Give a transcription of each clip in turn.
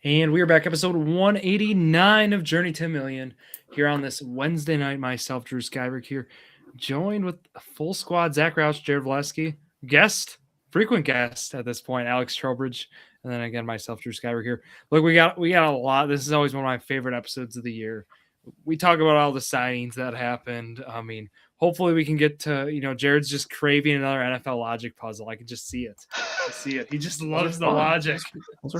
And we are back, episode 189 of Journey to a Million, here on this Wednesday night. Myself, Drew Skyberg, here, joined with a full squad: Zack Rausch, Jared Valleskey, frequent guest at this point, Alex Trowbridge, and then again myself, Drew Skyberg, here. Look, we got a lot. This is always one of my favorite episodes of the year. We talk about all the signings that happened. I mean, hopefully we can get to, Jared's just craving another NFL logic puzzle. I can just see it. He just loves the logic.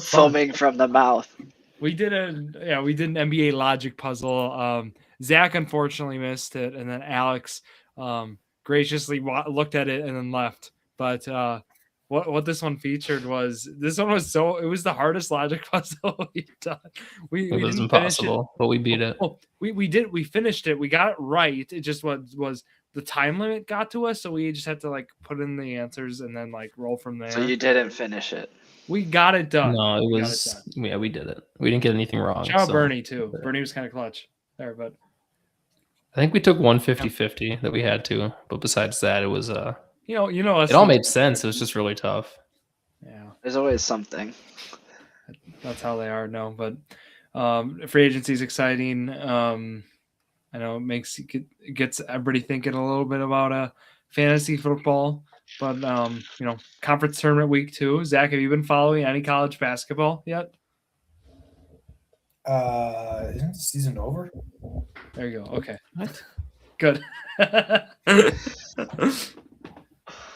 Foaming from the mouth. We did an NBA logic puzzle. Zach unfortunately missed it, and then Alex graciously looked at it and then left. But what this one featured was it was the hardest logic puzzle we've done. It was impossible, but we beat it. We finished it. We got it right. It just was the time limit got to us, so we just had to put in the answers and then roll from there. So you didn't finish it. We got it done. No, we did it. We didn't get anything wrong. Shout out Bernie too. Bernie was kind of clutch there, but I think we took 150-50 that we had to, but besides that, it was it all made sense. It was just really tough. Yeah, there's always something. That's how they are. No, but free agency is exciting. I know it gets everybody thinking a little bit about fantasy football, but conference tournament week 2. Zach, have you been following any college basketball yet? Isn't the season over? There you go. Okay. What? Good.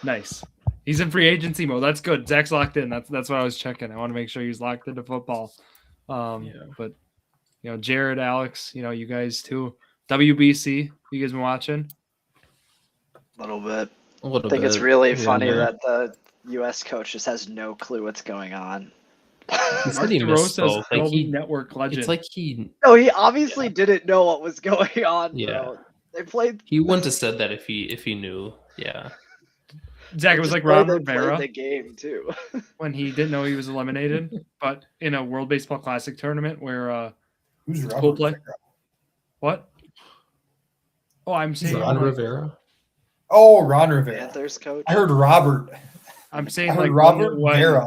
Nice. He's in free agency mode. That's good. Zach's locked in. That's what I was checking. I want to make sure he's locked into football. But Jared, Alex, you guys too. WBC, you guys been watching? A little bit. I think it's really funny that the U.S. coach just has no clue what's going on. He said he missed both. Network legend. It's like he. No, he obviously didn't know what was going on. Yeah, bro. They played. He wouldn't have said that if he knew. Yeah. Zach, it was like Ron Rivera the game too when he didn't know he was eliminated, but in a World Baseball Classic tournament where who's pool play? What? Oh, I'm saying Ron Rivera. Oh, Ron Rivera. Panthers coach. I heard Robert. I'm saying Robert Rivera.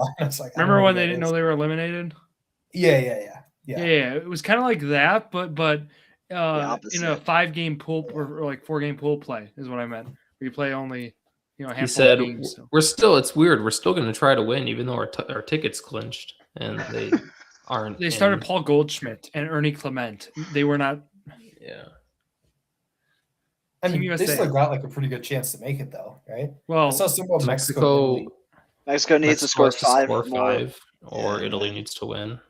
Remember when they didn't know they were eliminated? Yeah. It was kind of like that, but in a 5-game pool or 4-game pool play is what I meant. Where you play only he said games, so. It's weird. We're still going to try to win, even though our tickets clinched, and they aren't. They started Paul Goldschmidt and Ernie Clement. They were not. Yeah. I mean, they still got a pretty good chance to make it, though, right? Well, I saw some about Mexico needs to score 5 more, or Italy needs to win.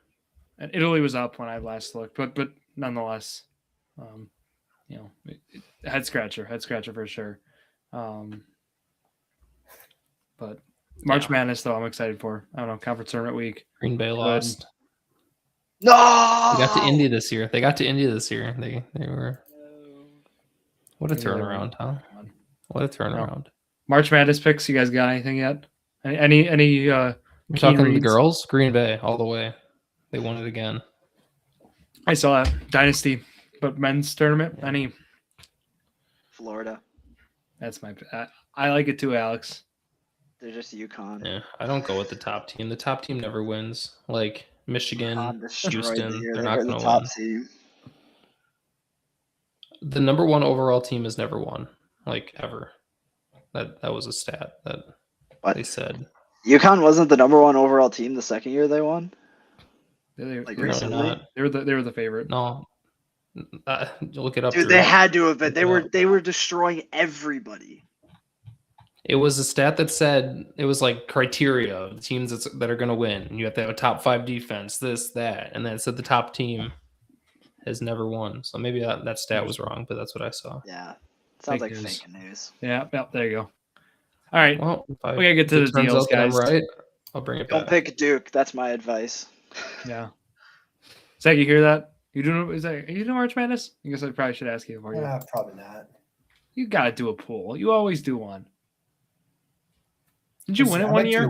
And Italy was up when I last looked, but nonetheless, head scratcher for sure. But March Madness, though, I'm excited for. I don't know, conference tournament week. Green Bay lost. No, they got to Indy this year. They were. What a turnaround, huh? What a turnaround. March Madness picks. You guys got anything yet? Any? We're talking reads? The girls. Green Bay all the way. They won it again. I saw that Dynasty, but men's tournament. Yeah. Any? Florida. That's my. I like it too, Alex. They're just UConn. Yeah, I don't go with the top team. The top team never wins. Like Michigan, Houston, they're not going to win. Team. The number 1 overall team has never won, ever. That was a stat that they said. UConn wasn't the number 1 overall team the second year they won. Recently, they were the favorite. No, look it up. Dude, they had to have been. They were destroying everybody. It was a stat that said it was criteria of teams that are going to win. And you have to have a top 5 defense, this, that. And then it said the top team has never won. So maybe that stat was wrong, but that's what I saw. Yeah. Sounds like fake news. Yeah, there you go. All right. Well, we got to get to the deals, guys. Right. I'll bring it back. Don't pick Duke. That's my advice. Yeah. Zach, you hear that? Are you doing March Madness? I guess I probably should ask you before you. Probably not. You got to do a pool. You always do one. Did you win it one year?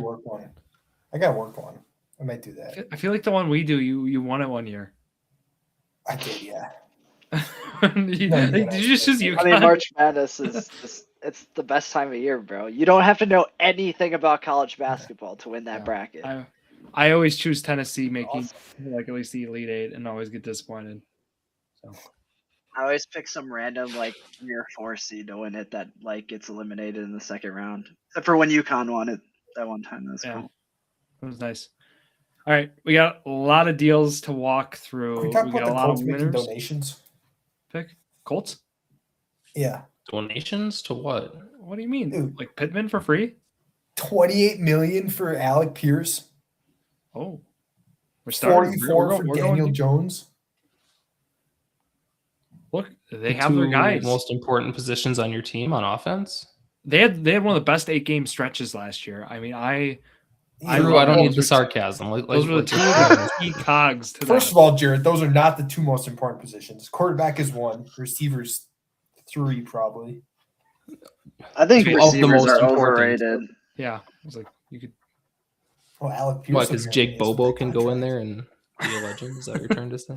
I got to work one. I might do that. I feel like the one we do, you won it one year. I did, yeah. Did you just use UConn? I mean, March Madness it's the best time of year, bro. You don't have to know anything about college basketball to win that bracket. I always choose Tennessee making like at least the Elite Eight and always get disappointed. So I always pick some random like 3 or 4 seed to win it that like gets eliminated in the second round. Except for when UConn won it that one time. That was cool. It was nice. All right, we got a lot of deals to walk through. We got a lot of winners. Donations. Pick Colts. Yeah. Donations to what? What do you mean? Dude. Like Pittman for free? $28 million for Alec Pierce. Oh, we're starting. 44 for Daniel Jones. Look, they have their guys. Most important positions on your team on offense. They had one of the best 8-game stretches last year. I mean, I don't need the sarcasm. Those were the two key cogs. First of all, Jared, those are not the 2 most important positions. Quarterback is 1, receivers 3, probably. I think receivers are overrated. Yeah, I was like, you could. Well, Alec Pierce. What? Because Jake Bobo can go in there and be a legend. Is that what you're trying to say?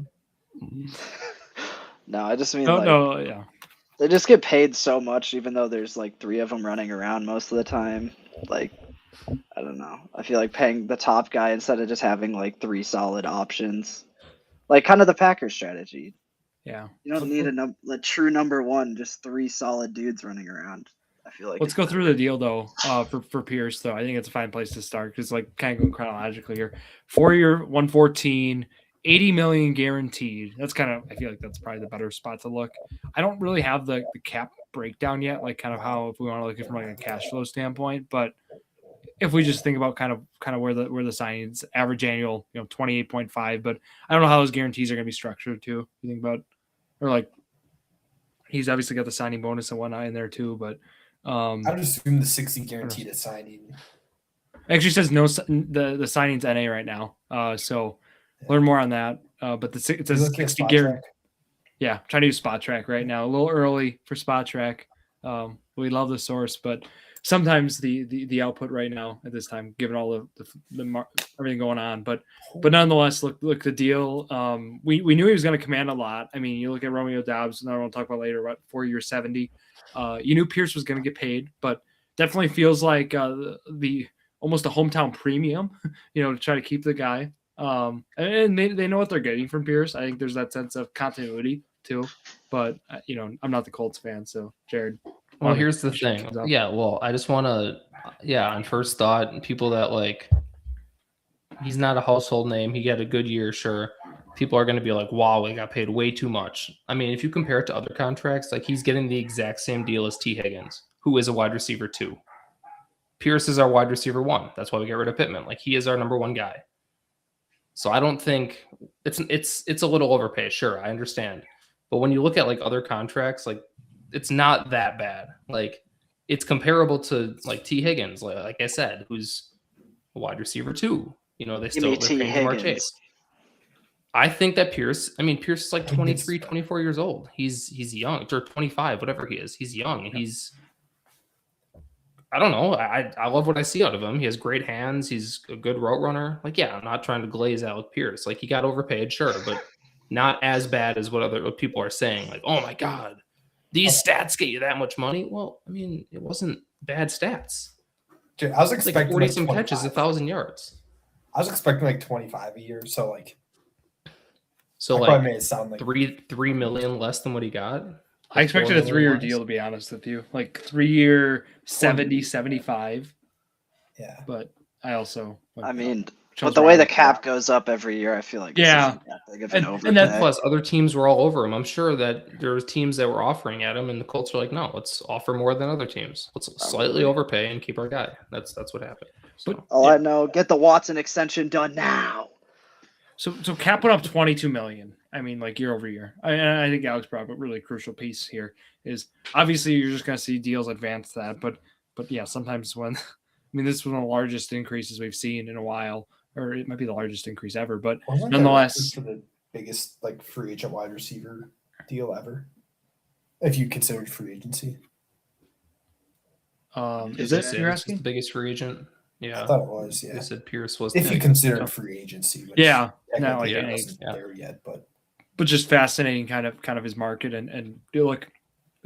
No, I just mean yeah. They just get paid so much, even though there's like 3 of them running around most of the time. Like, I don't know. I feel like paying the top guy instead of just having like 3 solid options, like kind of the Packers strategy. Yeah, you don't need a true number 1, just 3 solid dudes running around. I feel like. Let's go through the deal though. For Pierce though, I think it's a fine place to start because like kind of going chronologically here. 4-year, 114. 80 million guaranteed. That's kind of, I feel like that's probably the better spot to look. I don't really have the cap breakdown yet, like kind of how, if we want to look at it from like a cash flow standpoint, but if we just think about kind of where the signings average annual, 28.5, but I don't know how those guarantees are going to be structured too. You think about, or like he's obviously got the signing bonus and whatnot in there too, but I would assume the 60 guaranteed at signing. Actually says no, the signing's NA right now. So learn more on that. But it says 60 guarantee. Yeah, trying to do Spot Track right now. A little early for Spot Track. We love the source, but sometimes the output right now at this time, given all the everything going on, but nonetheless, look the deal. We knew he was going to command a lot. I mean, you look at Romeo Doubs, and I want to talk about later. What 4 years 70. You knew Pierce was going to get paid, but definitely feels like the almost a hometown premium. To try to keep the guy. And they know what they're getting from Pierce. I think there's that sense of continuity too. But I'm not the Colts fan, so Jared. Well, here's the thing. Yeah, well, I just want to, on first thought, people that like, he's not a household name. He had a good year, sure. People are going to be like, wow, we got paid way too much. I mean, if you compare it to other contracts, like he's getting the exact same deal as T. Higgins, who is a wide receiver 2. Pierce is our wide receiver 1. That's why we get rid of Pittman. Like he is our number 1 guy. So I don't think it's a little overpaid. Sure, I understand. But when you look at like other contracts, like it's not that bad. Like it's comparable to like T. Higgins, like I said, who's a wide receiver 2. They still paying Jamar Chase. I think that Pierce is like 23, 24 years old. He's young, or 25, whatever he is. He's young. I don't know. I love what I see out of him. He has great hands. He's a good route runner. Like, yeah, I'm not trying to glaze Alec Pierce. Like, he got overpaid, sure, but not as bad as what people are saying. Like, oh my God, these stats get you that much money. Well, I mean, it wasn't bad stats. Dude, I was expecting 40 some catches, 1,000 yards. I was expecting like 25 a year. So like made it sound like $3 million less than what he got. I expected a 3-year deal, to be honest with you. Like 3-year 70, 75. Yeah. But I also but the way the cap goes up every year, I feel like and that plus other teams were all over him. I'm sure that there was teams that were offering at him, and the Colts were like, no, let's offer more than other teams. Let's slightly overpay and keep our guy. That's what happened. So, I know, get the Watson extension done now. So cap went up 22 million. I mean, like year over year. I think Alex brought up a really crucial piece here is obviously you're just going to see deals advance that, but yeah, sometimes when this is one of the largest increases we've seen in a while, or it might be the largest increase ever, but nonetheless, for the biggest like free agent wide receiver deal ever, if you consider free agency. Is it you're asking? The biggest free agent? Yeah, I thought it was. Yeah, they said Pierce was. If you consider free agency, which not like there yet, but just fascinating, kind of his market and look.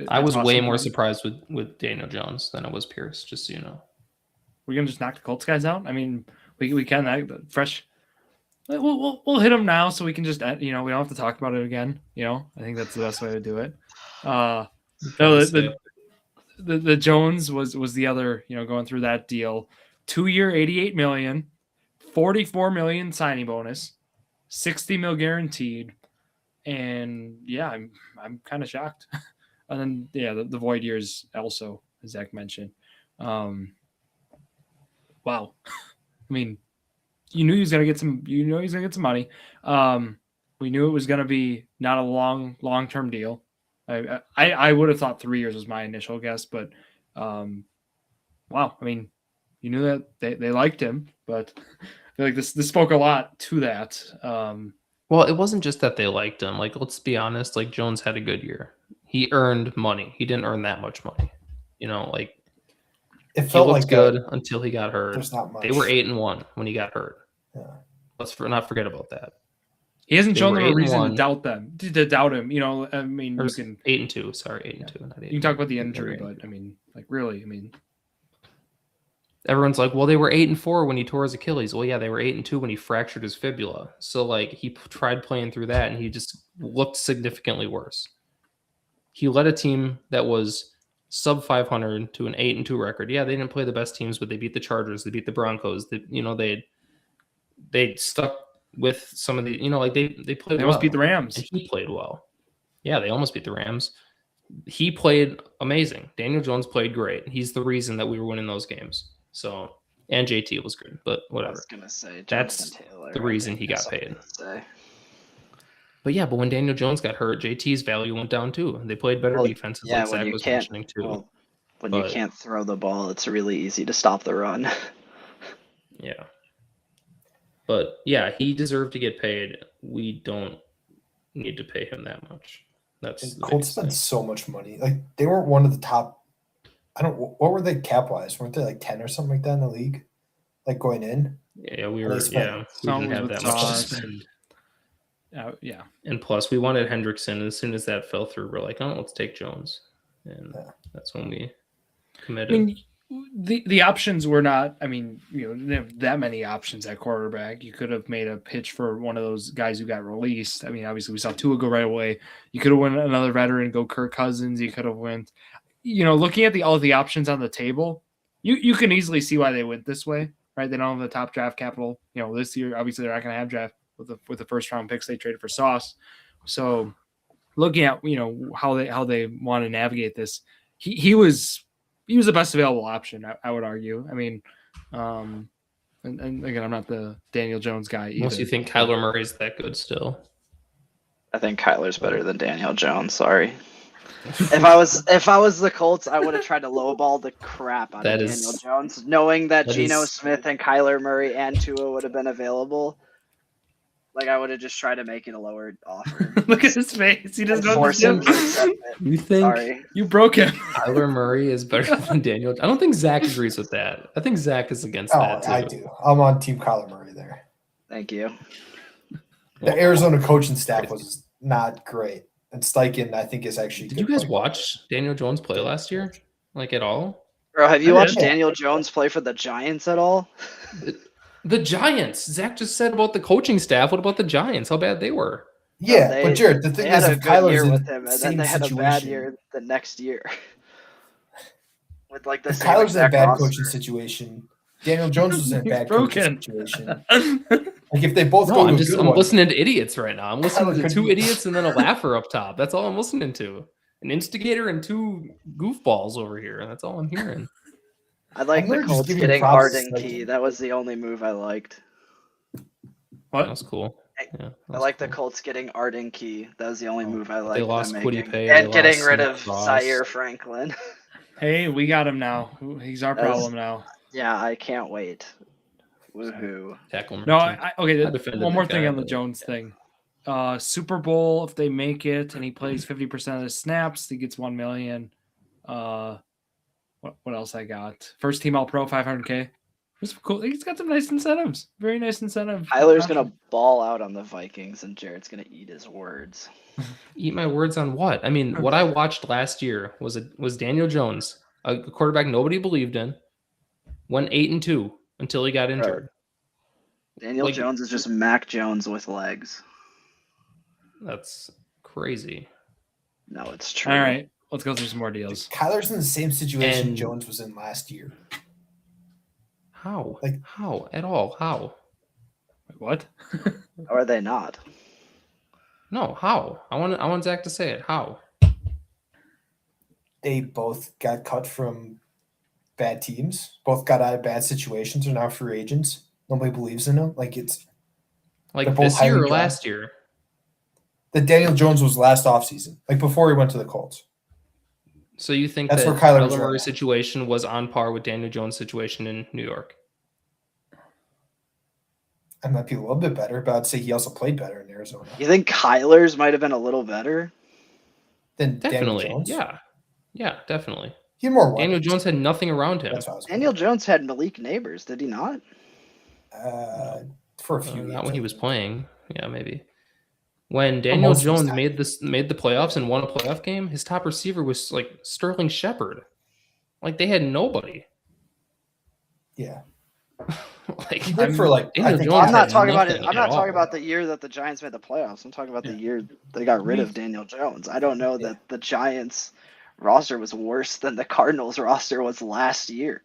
I was way more surprised with Daniel Jones than I was Pierce. Just so you know, we're gonna just knock the Colts guys out. I mean, we can fresh. We'll hit him now so we can just we don't have to talk about it again. I think that's the best way to do it. No, the Jones was the other going through that deal. 2-year, $88 million, $44 million signing bonus, $60 million guaranteed, and yeah, I'm kind of shocked. And then the void years also, as Zach mentioned. Wow. I mean, you knew he was gonna get some. He was gonna get some money. We knew it was gonna be not a long term deal. I would have thought 3 years was my initial guess, but wow. I mean, you knew that they liked him, but I feel like this spoke a lot to that. Well, it wasn't just that they liked him. Like, let's be honest. Like, Jones had a good year. He earned money. He didn't earn that much money. Like. It He felt looked like good until he got hurt. There's not much. They were 8-1 when he got hurt. Yeah. Let's not forget about that. He hasn't They shown were them a reason 8-1. to doubt them. To doubt him, I mean, Or you can 8-2. Sorry, 8-2. Not 8. you can talk about the injury, but I mean, like really, I mean, everyone's like, well, they were 8-4 when he tore his Achilles. Well, yeah, they were 8-2 when he fractured his fibula. So like he tried playing through that, and he just looked significantly worse. He led a team that was sub 500 to an 8-2 record. Yeah, they didn't play the best teams, but they beat the Chargers, they beat the Broncos. They stuck with some of the they played. they well. almost beat the Rams. And he played well. Yeah, they almost beat the Rams. He played amazing. Daniel Jones played great. He's the reason that we were winning those games. So, and JT was good, but I whatever. was gonna say That's Jonathan Taylor, the I reason think he got that's what I paid. was gonna say. But yeah, but when Daniel Jones got hurt, JT's value went down too. They played better Well, defenses, yeah, like when Zach you was can't- mentioning too. Well, when you But- can't throw the ball, it's really easy to stop the run. Yeah. But yeah, he deserved to get paid. We don't need to pay him that much. That's And the Colts biggest spent thing. so much money. Like they weren't one of the top. What were they cap wise? Weren't they like 10 or something like that in the league? Like going in? Yeah, we They were. spent- Yeah, we Something didn't have with that much to Sauce. spend. Yeah, And plus, we wanted Hendrickson. As soon as that fell through, we're like, oh, let's take Jones. And Yeah. that's when we I committed. mean, the options were not. I mean, didn't have that many options at quarterback. You could have made a pitch for one of those guys who got released. I mean, obviously we saw Tua go right away. You could have went another veteran, go Kirk Cousins. You could have went. Looking at all the options on the table, you can easily see why they went this way, right? They don't have the top draft capital. This year, obviously they're not going to have draft with the first round picks they traded for Sauce. So, looking at how they want to navigate this, he was the best available option. I would argue. I mean, and again, I'm not the Daniel Jones guy either. Unless you think Kyler Murray's that good still. I think Kyler's better than Daniel Jones. Sorry. If I was the Colts, I would have tried to lowball the crap out That of is- Daniel Jones, knowing that that Geno is- Smith and Kyler Murray and Tua would have been available. Like I would have just tried to make it a lower offer. Look at his face. He doesn't know what Force to him do. to accept it. You think Sorry. You broke him. Kyler Murray is better than Daniel? I don't think Zach agrees with that. I think Zach is against Oh, that too. I do. I'm on Team Kyler Murray there. Thank you. The Arizona coaching staff was not great. And Steichen, I think, is actually Did good you guys play. watch Daniel Jones play last year? Like at all? Bro, have you I watched did. Daniel Jones play for the Giants at all? The Giants. Zach just said about the coaching staff. What about the Giants? How bad they were? Yeah, They- but Jared, the They thing had is, a if good Kyler's year in with the him, and then same they had a situation, bad year the next year. With like the if same Kyler's in a exact bad roster. coaching situation, Daniel Jones was in a He's bad coaching broken. situation. Like if they both No, go to I'm a just good I'm one, listening to idiots right now. I'm listening Kyler to could two be- idiots and then a laugher up top. That's all I'm listening to. An instigator and two goofballs over here. That's all I'm hearing. I like I'm the gonna just Colts give you getting props to Arden Steichen. Key. That was the only move I liked. That What? was cool. Yeah, I like the Colts getting Arden Key. That was the only move I liked. They lost them Kwity making. Paye, And they getting lost rid Smith of Ross. Zaire Franklin. Hey, we got him now. He's our That's- problem now. Yeah, I can't wait. Woohoo. Tackle No, merchant. okay. I defended One more that thing guy, on the but- Jones thing. Super Bowl, if they make it and he plays 50% of the snaps, he gets $1 million. What else I got? First team All Pro, $500K. It's cool. He's got some nice incentives. Very nice incentive. Tyler's gonna ball out on the Vikings, and Jared's gonna eat his words. Eat my words on what? I mean, what I watched last year was Daniel Jones, a quarterback nobody believed in, went 8-2 until he got injured. Daniel Like- Jones is just Mac Jones with legs. That's crazy. No, it's true. All right, let's go through some more deals. Kyler's in the same situation And- Jones was in last year. How? Like- How at all? How? Wait, what? Or are they not? No, how? I want Zach to say it. How? They both got cut from bad teams. Both got out of bad situations. Are now free agents. Nobody believes in them. Like it's Like They're both this year highly or drafted. last year? the Daniel Jones was last offseason, like before he went to the Colts. So you think That's that where Kyler was Kyler right Murray's now. situation was on par with Daniel Jones' situation in New York? I might be a little bit better, but I'd say he also played better in Arizona You think Kyler's might have been a little better? than Daniel Definitely. Jones. Yeah, definitely. He had more Daniel weapons. Jones had nothing around him. That's what I was Daniel Jones had Malik Neighbors, did he not? for a few Not years, when he I was think. playing. Yeah, maybe. When Daniel most of his Jones time. made the playoffs and won a playoff game, his top receiver was like Sterling Shepard. Like they had nobody. Yeah, Like he did for like Daniel I think Jones I'm not had talking about it. nothing I'm at not talking all. about the year that the Giants made the playoffs. I'm talking about the year they got rid of Daniel Jones. I don't know that the Giants roster was worse than the Cardinals roster was last year.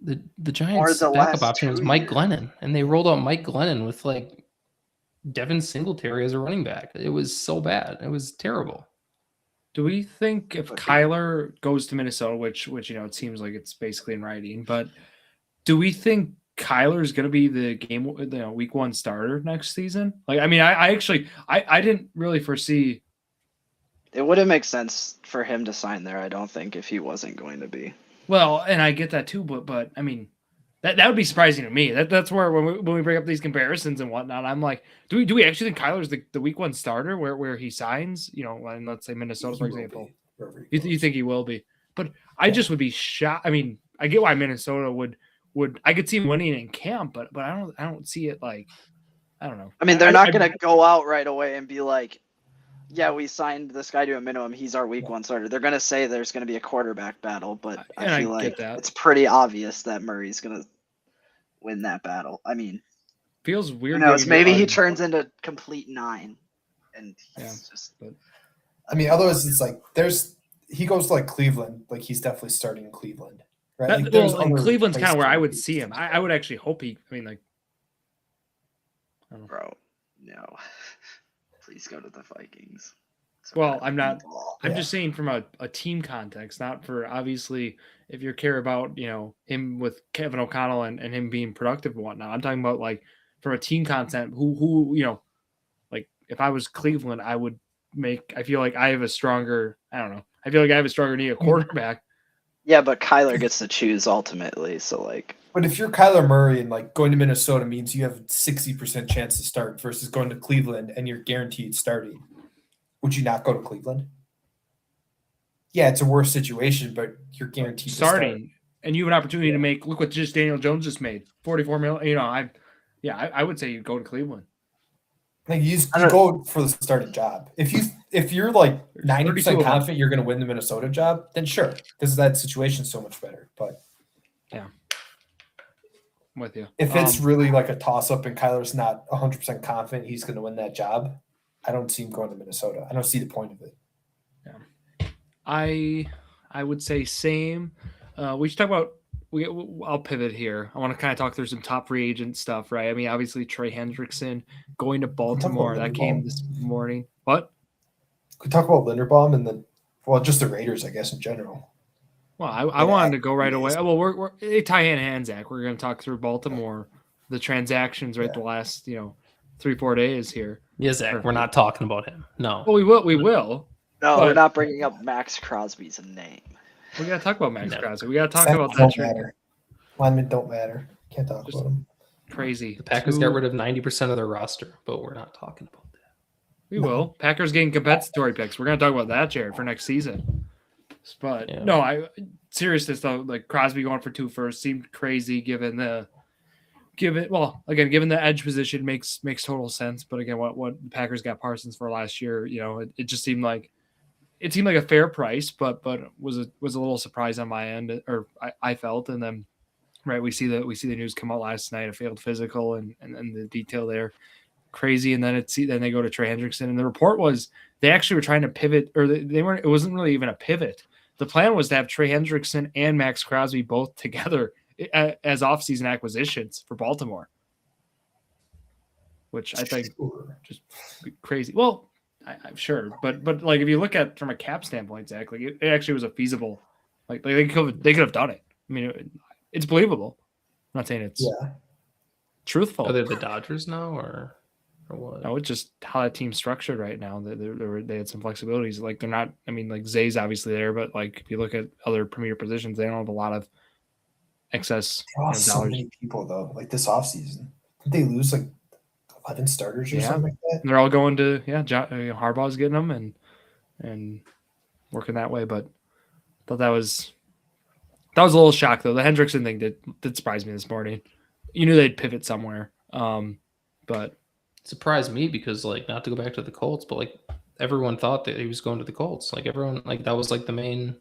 The Giants' the backup last option was 2 Mike years. Glennon, and they rolled out Mike Glennon with like Devin Singletary as a running back. It was so bad. It was terrible. Do we think if Okay. Kyler goes to Minnesota, which it seems like it's basically in writing, but do we think Kyler's going to be the week 1 starter next season? Like, I mean, I actually didn't really foresee. It wouldn't make sense for him to sign there, I don't think, if he wasn't going to be. Well, and I get that too, but I mean, that would be surprising to me. That's where when we bring up these comparisons and whatnot, I'm like, do we actually think Kyler's the week 1 starter where he signs? And let's say Minnesota, he for will example. be wherever he You goes. think he will be? But I just would be shocked. I mean, I get why Minnesota would. I could see him winning in camp, but I don't see it like. I don't know. I mean, they're not going to go out right away and be like, yeah, we signed this guy to a minimum. He's our week 1 starter. They're going to say there's going to be a quarterback battle, but And I I feel get like that. it's pretty obvious that Murray's going to win that battle. I mean, Feels who weird. knows? going Maybe he on- turns into complete 9, and he's Yeah. just I mean, otherwise it's like he goes to like Cleveland, like he's definitely starting in Cleveland, right? Like, there's and other Cleveland's kind of places where I he would could see him. I would actually hope he. I mean, like. bro. No, please go to the Vikings. Well, I'm not. Ball. I'm Yeah. just saying from a team context, not for obviously if you care about him with Kevin O'Connell and him being productive and whatnot. I'm talking about like from a team content who like if I was Cleveland, I would make. I feel like I have a stronger. I don't know. I feel like I have a stronger need a quarterback. Yeah, but Kyler gets to choose ultimately. So like, But if you're Kyler Murray and like going to Minnesota means you have 60% chance to start versus going to Cleveland and you're guaranteed starting, would you not go to Cleveland? Yeah, it's a worse situation, but you're guaranteed Starting, and you have an opportunity to make. Look what just Daniel Jones just made, $44 million. I would say you go to Cleveland. to start. Like you go for the starting job. If you're like 32 of 90% them. confident you're going to win the Minnesota job, then sure, because that situation's so much better. But I'm with you. if it's really like a toss up and Kyler's not 100% confident he's going to win that job, I don't see him going to Minnesota. I don't see the point of it. I would say same. We should talk about. I'll pivot here. I want to kind of talk through some top free agent stuff, right? I mean, obviously Trey Hendrickson going to Baltimore. That came this morning. What? Could talk about Linderbaum and then, just the Raiders, I guess in general. Well, I wanted to go right away. Well, we're they tie hand in hand, Zach. We're going to talk through Baltimore, the transactions, right? The last 3-4 days here. Yeah, Zach, we're not talking about him. No. Well, we will. We will. no, But- we're not bringing up Max Crosby's name. We got to talk about Max No. Crosby. We got to talk Sacks about that don't trade. matter. Linemen don't matter. Can't talk Just- about them. Crazy. The Packers got rid of 90% of their roster, but we're not talking about that. We will. Packers getting compensatory picks. We're going to talk about that, Jared, for next season. But Yeah. no, seriousness though, like Crosby going for 2 first seemed crazy given the edge position makes total sense. But again, what the Packers got Parsons for last year, it just seemed like a fair price, but was a little surprise on my end, or I felt, and then Right, we see the news come out last night, a failed physical, and the detail there, crazy. And then then they go to Trey Hendrickson, and the report was they actually were trying to pivot, or they weren't. It wasn't really even a pivot. The plan was to have Trey Hendrickson and Max Crosby both together as offseason acquisitions for Baltimore, which I think just crazy. Well, I'm sure, but like if you look at from a cap standpoint, Zach, like it actually was a feasible. Like they could have done it. I mean, it's believable. I'm not saying it's truthful. Are they the Dodgers now, or what? No, it's just how that team's structured right now. They had some flexibilities. Like they're not. I mean, like Zay's obviously there, but like if you look at other premier positions, they don't have a lot of excess lost so dollars. many people though. Like this offseason, did they lose like 11 starters or something like that? And they're all going to Harbaugh's getting them and working that way. But I thought that was a little shock though. The Hendrickson thing did surprise me this morning. You knew they'd pivot somewhere, but. Surprised me because, like, not to go back to the Colts, but like everyone thought that he was going to the Colts. Like everyone, like that was like the main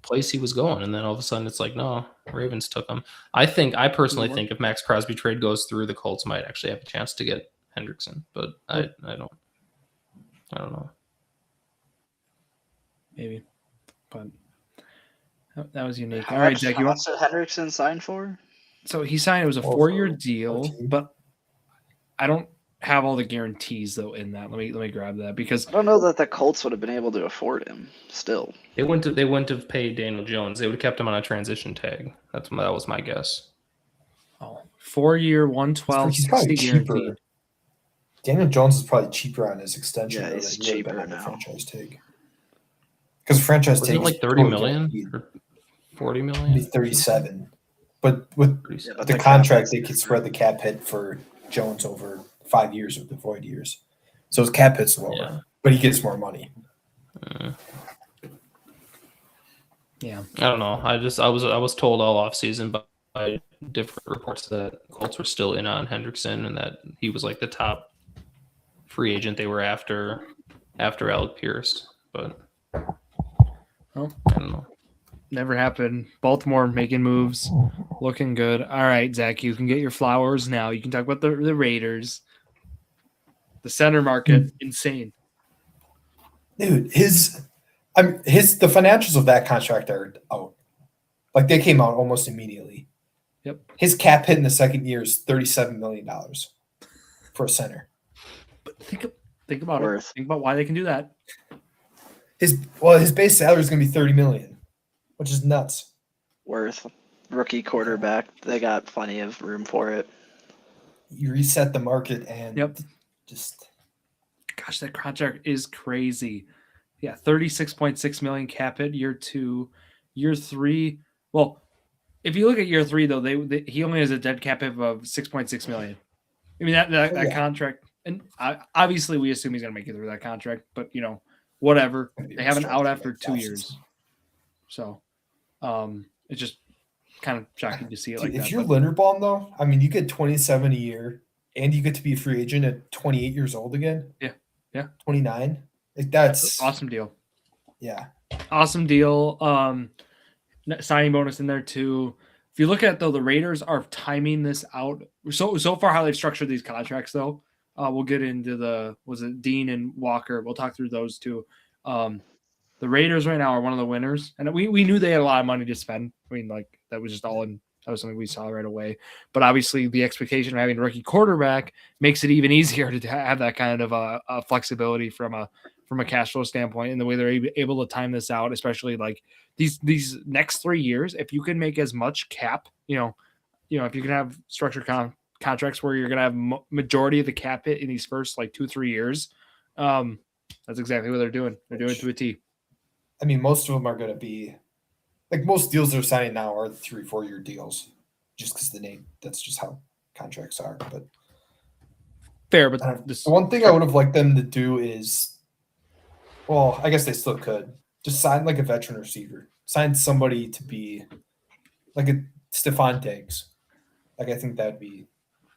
place he was going, and then all of a sudden it's like, no, Ravens took him. I personally think if Max Crosby trade goes through, the Colts might actually have a chance to get Hendrickson, but I don't know. Maybe, but that was unique. How All right, much- Jack, how much did Hendrickson sign for? So he signed. It was a 4-year deal, but I don't have all the guarantees though in that. Let me grab that because I don't know that the Colts would have been able to afford him. Still, They wouldn't have paid Daniel Jones. They would have kept him on a transition tag. That was my guess. 4-year, 112, He's probably 60 cheaper. guaranteed. Daniel Jones is probably cheaper on his extension. Yeah, though, he's than he would've been cheaper on the now. franchise tag. Because franchise Wasn't tag it like 30 million or 40 be million? 37. But with Yeah, but the cap contract, is they could different. spread the cap hit for Jones over 5 years with the void years. So his cap hit's lower, Yeah. but he gets more money. Yeah, I don't know. I was told all offseason by different reports that Colts were still in on Hendrickson and that he was like the top free agent they were after Alec Pierce. But Well, I don't know. never happened. Baltimore making moves, looking good. All right, Zach, you can get your flowers now. You can talk about the Raiders. The center market, insane. Dude, the financials of that contract are out. Like they came out almost immediately. Yep. His cap hit in the second year is $37 million for a center. But think about it. Worth. Think about why they can do that. His base salary is going to be $30 million, which is nuts. Worth rookie quarterback. They got plenty of room for it. You reset the market and just Gosh, that contract is crazy. Yeah, 36.6 million cap hit year 2, year 3. Well, if you look at year 3 though, he only has a dead cap hit of 6.6 million. I mean that contract, and obviously we assume he's going to make it through that contract, but whatever. They have an out after 2 years, so it's just kind of shocking to see it like that. If you're Linderbaum though, I mean, you get 27 a year, and you get to be a free agent at 28 years old again. Yeah, 29. Like that's awesome deal. Yeah, awesome deal. Signing bonus in there too. If you look at though, the Raiders are timing this out. So far, how they've structured these contracts though. We'll get into Dean and Walker. We'll talk through those two. The Raiders right now are one of the winners, and we knew they had a lot of money to spend. I mean, like that was just all in. That was something we saw right away. But obviously, the expectation of having a rookie quarterback makes it even easier to have that kind of a flexibility from a cash flow standpoint, and the way they're able to time this out, especially like these next 3 years. If you can make as much cap, if you can have structured contracts where you're going to have majority of the cap hit in these first like 2-3 years, that's exactly what they're doing. They're doing it to a T. I mean, most of them are going to be like most deals they're signing now are 3-4 year deals, just because that's just how contracts are. But fair, but the one thing I would have liked them to do is, well, I guess they still could just sign like a veteran receiver, sign somebody to be like a Stephon Diggs. Like I think that'd be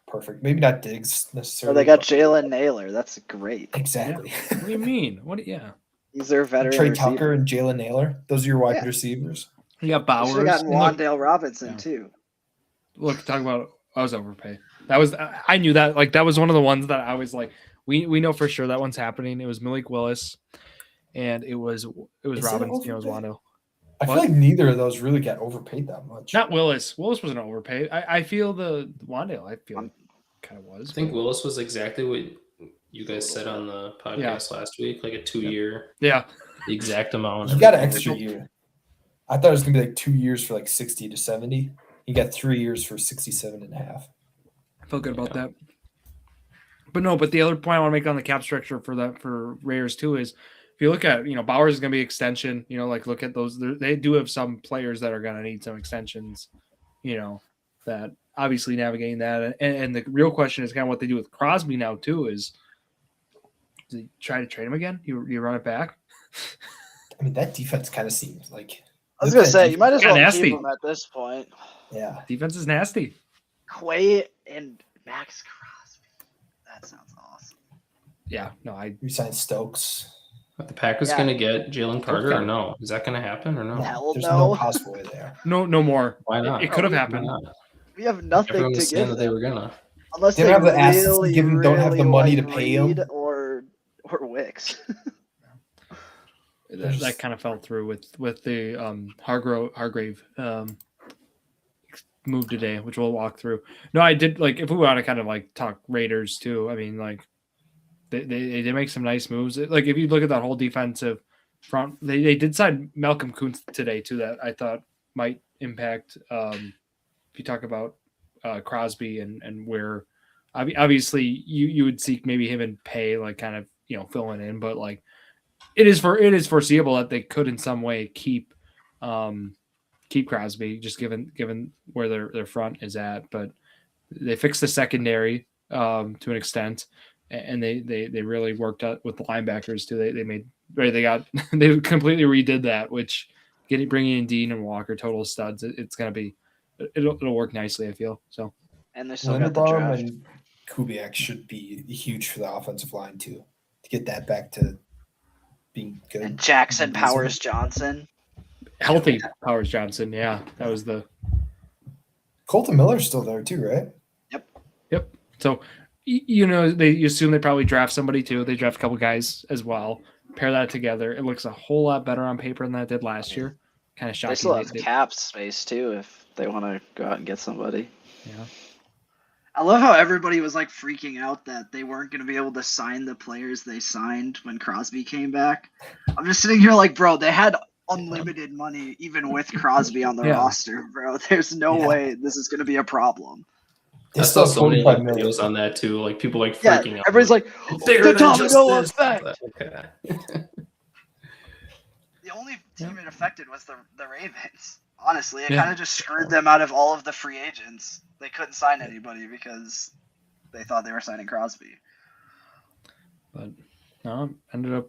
perfect. Maybe not Diggs necessarily. Well, they got Jalen Naylor. That's great. Exactly. What do you mean? Yeah. He's their veteran Trey receiver. Tucker and Jalen Naylor. Those are your wide receivers. You got Bowers. Should have gotten Wan'Dale Robinson too. look, talk about I was overpaid. That was I knew that. Like that was one of the ones that I was like, we know for sure that one's happening. It was Malik Willis, and it was Is it Robinson, overpaid? Wando. I feel What? like neither of those really got overpaid that much. Not Willis. Willis wasn't overpaid. I feel the Wandale. I feel like kind of was. I think Willis was exactly what you guys said on the podcast last week, like a 2-year, Yeah. the exact amount. He got an extra year. I thought it was gonna be like 2 years for like 60 to 70. He got 3 years for 67 and a half. I felt good about that. But the other point I want to make on the cap structure for Raiders too is if you look at, Bowers is going to be extension, like look at those. They do have some players that are going to need some extensions, that obviously navigating that. And the real question is kind of what they do with Crosby now too is, do you try to trade him again? You run it back? I mean, that defense kind of seems like. I was gonna say you might as well nasty. keep him at this point. Yeah. Defense is nasty. Quay and Max Crosby. That sounds awesome. Yeah, no, We signed Stokes. Are the Packers going to get Jalen Carter or no? Is that going to happen or no? Hell There's no. no possible way there. no more. Why not? It could have Why happened. not? We have nothing Everyone to was saying give that they them. were gonna. Unless They they don't have the assets to really, give them, don't have the really money to like pay him. Reed or Wicks. That kind of fell through with the Hargrave move today, which we'll walk through. No, I did like if we want to kind of like talk Raiders too. I mean, like they did make some nice moves. Like if you look at that whole defensive front, they did sign Malcolm Kuntz today too. That I thought might impact. If you talk about Crosby and where obviously you would seek maybe him and Pay like kind of filling in, but like. It is foreseeable that they could in some way keep Crosby, just given where their front is at. But they fixed the secondary to an extent, and they really worked out with the linebackers too. They they completely redid that, which bringing in Dean and Walker, total studs. It's gonna be it'll work nicely. I feel so. And they still got the Linderbaum draft. and Kubiak should be huge for the offensive line too, to get that back to being good. And Jackson Powers Johnson. Healthy Powers Johnson, yeah, that was the. Colton Miller's still there too, right? Yep. So, you assume they probably draft somebody too. They draft a couple guys as well. Pair that together, it looks a whole lot better on paper than that did last year. Kind of shocking. They still have cap space too if they want to go out and get somebody. Yeah. I love how everybody was like freaking out that they weren't going to be able to sign the players they signed when Crosby came back. I'm just sitting here like, bro, they had unlimited money even with Crosby on the roster, bro. There's no way this is going to be a problem. I saw so many videos on that too, like people like freaking out. Everybody's like, the domino effect. Okay. The only team it affected was the Ravens. Honestly, it kind of just screwed them out of all of the free agents. They couldn't sign anybody because they thought they were signing Crosby. But no, ended up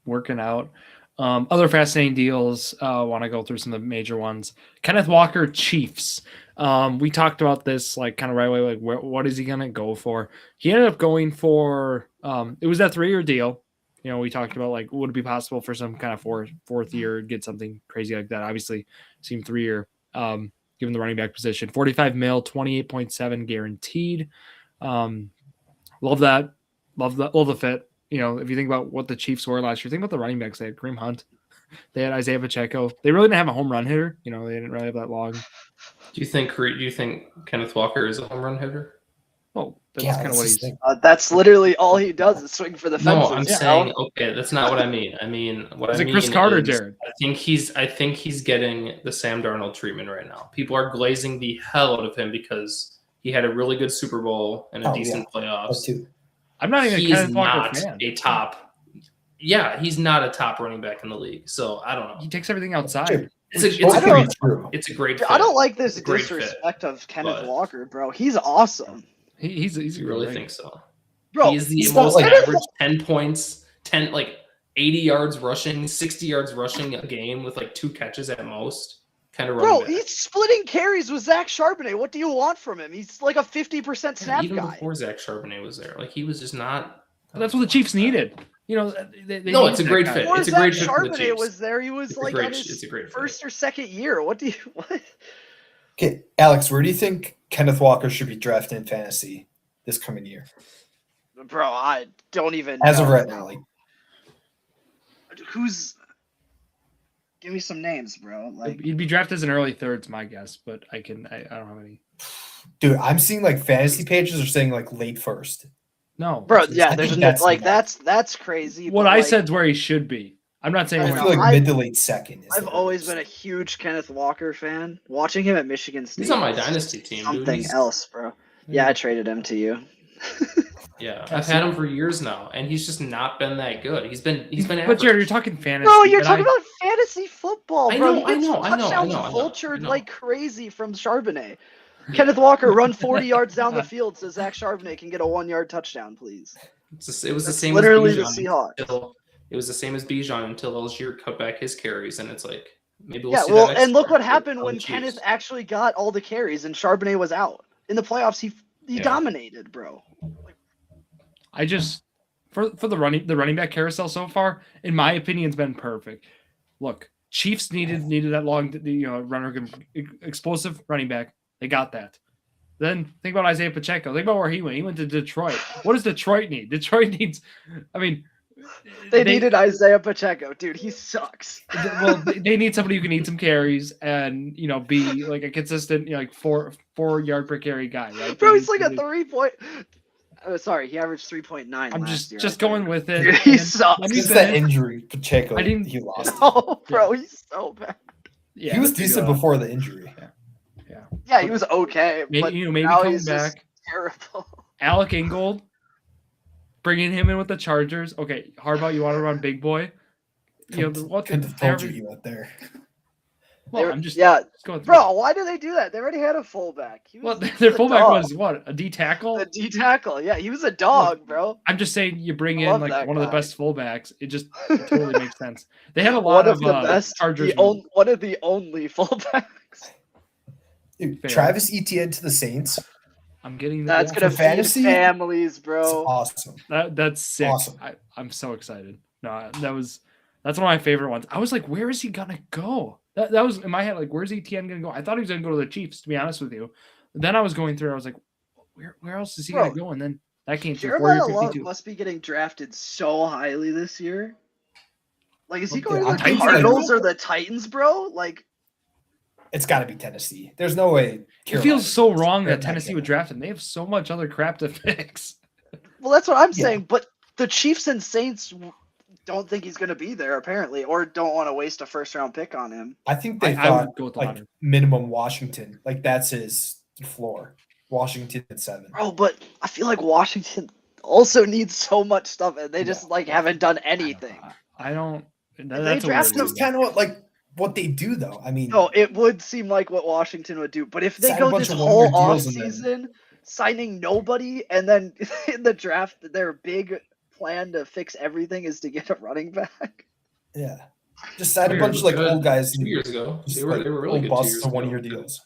working out. Other fascinating deals. Want to go through some of the major ones. Kenneth Walker, Chiefs. We talked about this like kind of right away. Like, what is he gonna go for? He ended up going for. It was that 3-year deal. We talked about like would it be possible for some kind of fourth year get something crazy like that. Obviously, seemed 3-year. Given the running back position, $45 million, 28.7 guaranteed. Love that. Love the fit. If you think about what the Chiefs were last year, think about the running backs. They had Kareem Hunt. They had Isaiah Pacheco. They really didn't have a home run hitter. They didn't really have that long. Do you think Kenneth Walker is a home run hitter? Oh, that's kind of what he's. That's literally all he does is swing for the fences. No, I'm saying okay. That's not what I mean. I mean what I mean. Chris Carter, is, Jared. I think he's getting the Sam Darnold treatment right now. People are glazing the hell out of him because he had a really good Super Bowl and a decent playoffs. I'm not even. He's not a top. Yeah, he's not a top running back in the league. So I don't know. He takes everything outside. It's a great fit. I don't like this disrespect of Kenneth Walker, bro. He's awesome. He's you really think so? Bro, he's the most average 10 points, 80 yards rushing, 60 yards rushing a game with like 2 catches at most. Kind of running back. He's splitting carries with Zach Charbonnet. What do you want from him? He's like a 50% snap even guy. Before Zach Charbonnet was there, like he was just not. That's what the Chiefs needed. No, it's a great fit. It's a great fit for the Chiefs. Charbonnet was there. He was like on his first or second year. What? Okay, Alex, where do you think Kenneth Walker should be drafted in fantasy this coming year. Bro, I don't even As of know, right bro. now, like Who's? Give me some names, bro. Like, He'd be drafted as an early thirds, my guess, but I don't have any. dude, I'm seeing like fantasy pages are saying like late first. No, bro, it's- yeah, I there's think no, that's like enough. that's crazy. what but, I like, said's where he should be. I'm not saying I I where feel he- like I- mid to late second. Is I've the always latest. been a huge Kenneth Walker fan. Watching him at Michigan State. He's on my was dynasty team, dude. Something He's- else, bro. Yeah, I traded him to you. Yeah, I've had him for years now, and he's just not been that good. He's been But average. Jared, you're talking fantasy. Bro, you're but talking about fantasy football, I bro. know, He I gets know, I know, touchdowns I know, I vultured know. like crazy from Charbonnet. Kenneth Walker, run 40 yards down the field so Zach Charbonnet can get a 1-yard touchdown, please. It was the That's same literally as the Bijan Seahawks. it was the same as Bijan until Algier cut back his carries, and it's like maybe we'll Yeah, see well, that next and look year what happened on when the Chiefs. Kenneth actually got all the carries and Charbonnet was out. In the playoffs, he Yeah. dominated, bro. I just for the running back carousel so far, in my opinion, has been perfect. Look, Chiefs needed that long, runner, explosive running back. They got that. Then think about Isaiah Pacheco. Think about where he went. He went to Detroit. What does Detroit need? Detroit needs. I mean, They needed Isaiah Pacheco, dude. He sucks. Well, they need somebody who can eat some carries and be like a consistent, like 4 yard per carry guy, right? Bro, he's like a 3-point. Oh, sorry, he averaged 3.9. I'm last year, just I going think. with it. Dude, he And sucks. let me Since that finish. injury, Pacheco, I didn't- he lost. No, bro, he's so bad. Yeah, he was that's decent good. before the injury. Yeah, he was okay, Maybe but maybe now coming he's just back. terrible. Alec Ingold, bringing him in with the Chargers. Okay, Harbaugh, you want to run big boy? What Couldn't have told you he went there. Well, I'm just yeah, going through. bro. Why do they do that? They already had a fullback. He Well, was their a fullback dog. was what, a D tackle? A D tackle. Yeah, he was a dog, bro. I'm just saying you bring I in love like that one of the guy. best fullbacks. It totally makes sense. They had a lot One of the best, Chargers. one of the only fullbacks. Dude, Fair. Travis Etienne to the Saints. I'm getting That's yeah, gonna For feed fantasy, families, It's bro. awesome. that's sick. Awesome. I'm so excited. No, that's one of my favorite ones. I was like, where is he gonna go? That was in my head. Like, where's ETN gonna go? I thought he was gonna go to the Chiefs. To be honest with you, then I was going through. I was like, where else is he Bro, gonna go? And then that came through. Jeremiah 4 year Love 52. must be getting drafted so highly this year. Like, is he Well, going I'm to the thinking, Cardinals or the Titans, bro? Like, It's got to be Tennessee. There's no way. It Carolina feels so does. wrong They're that not Tennessee would getting draft him. They have so much other crap to fix. well, that's what I'm Yeah. saying. But the Chiefs and Saints don't think he's going to be there, apparently, or don't want to waste a first-round pick on him. I think they I thought would go with the like Lions. minimum Washington. Like that's his floor. Washington at 7. Bro, but I feel like Washington also needs so much stuff, and they just haven't done anything. I don't. they That's a draft weird him- That's kind of what they do though. I mean, No, it would seem like what Washington would do, but if they Sign a go bunch this of whole one-year deals and then- offseason signing nobody, and then in the draft, their big plan to fix everything is to get a running back. yeah, just sign a Weird. bunch of like Good. old guys. 2 years ago. Just, They were really old good 2 busts years to ago. 1-year deals.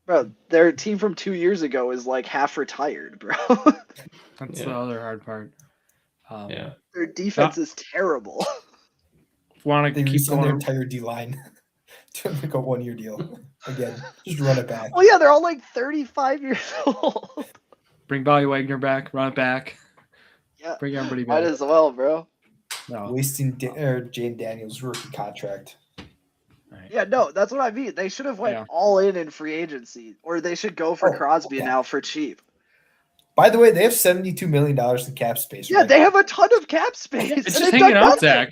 Bro, their team from 2 years ago is like half retired, bro. That's Yeah. the other hard part. Yeah. Their defense is terrible. Want They to keep re-signed their going? entire D line to like a 1-year deal. Again, just run it back. Oh yeah, they're all like 35 years old. Bring Bobby Wagner back. Run it back. Yeah, Bring everybody might back. as well, bro. No. Wasting Jane Daniels' rookie contract. Right. Yeah, no, that's what I mean. They should have went Yeah. all in free agency, or they should go for Oh, Crosby yeah. now for cheap. By the way, they have $72 million in cap space. Yeah, right they now. have a ton of cap space. It's and just they've hanging done out, nothing. Zach.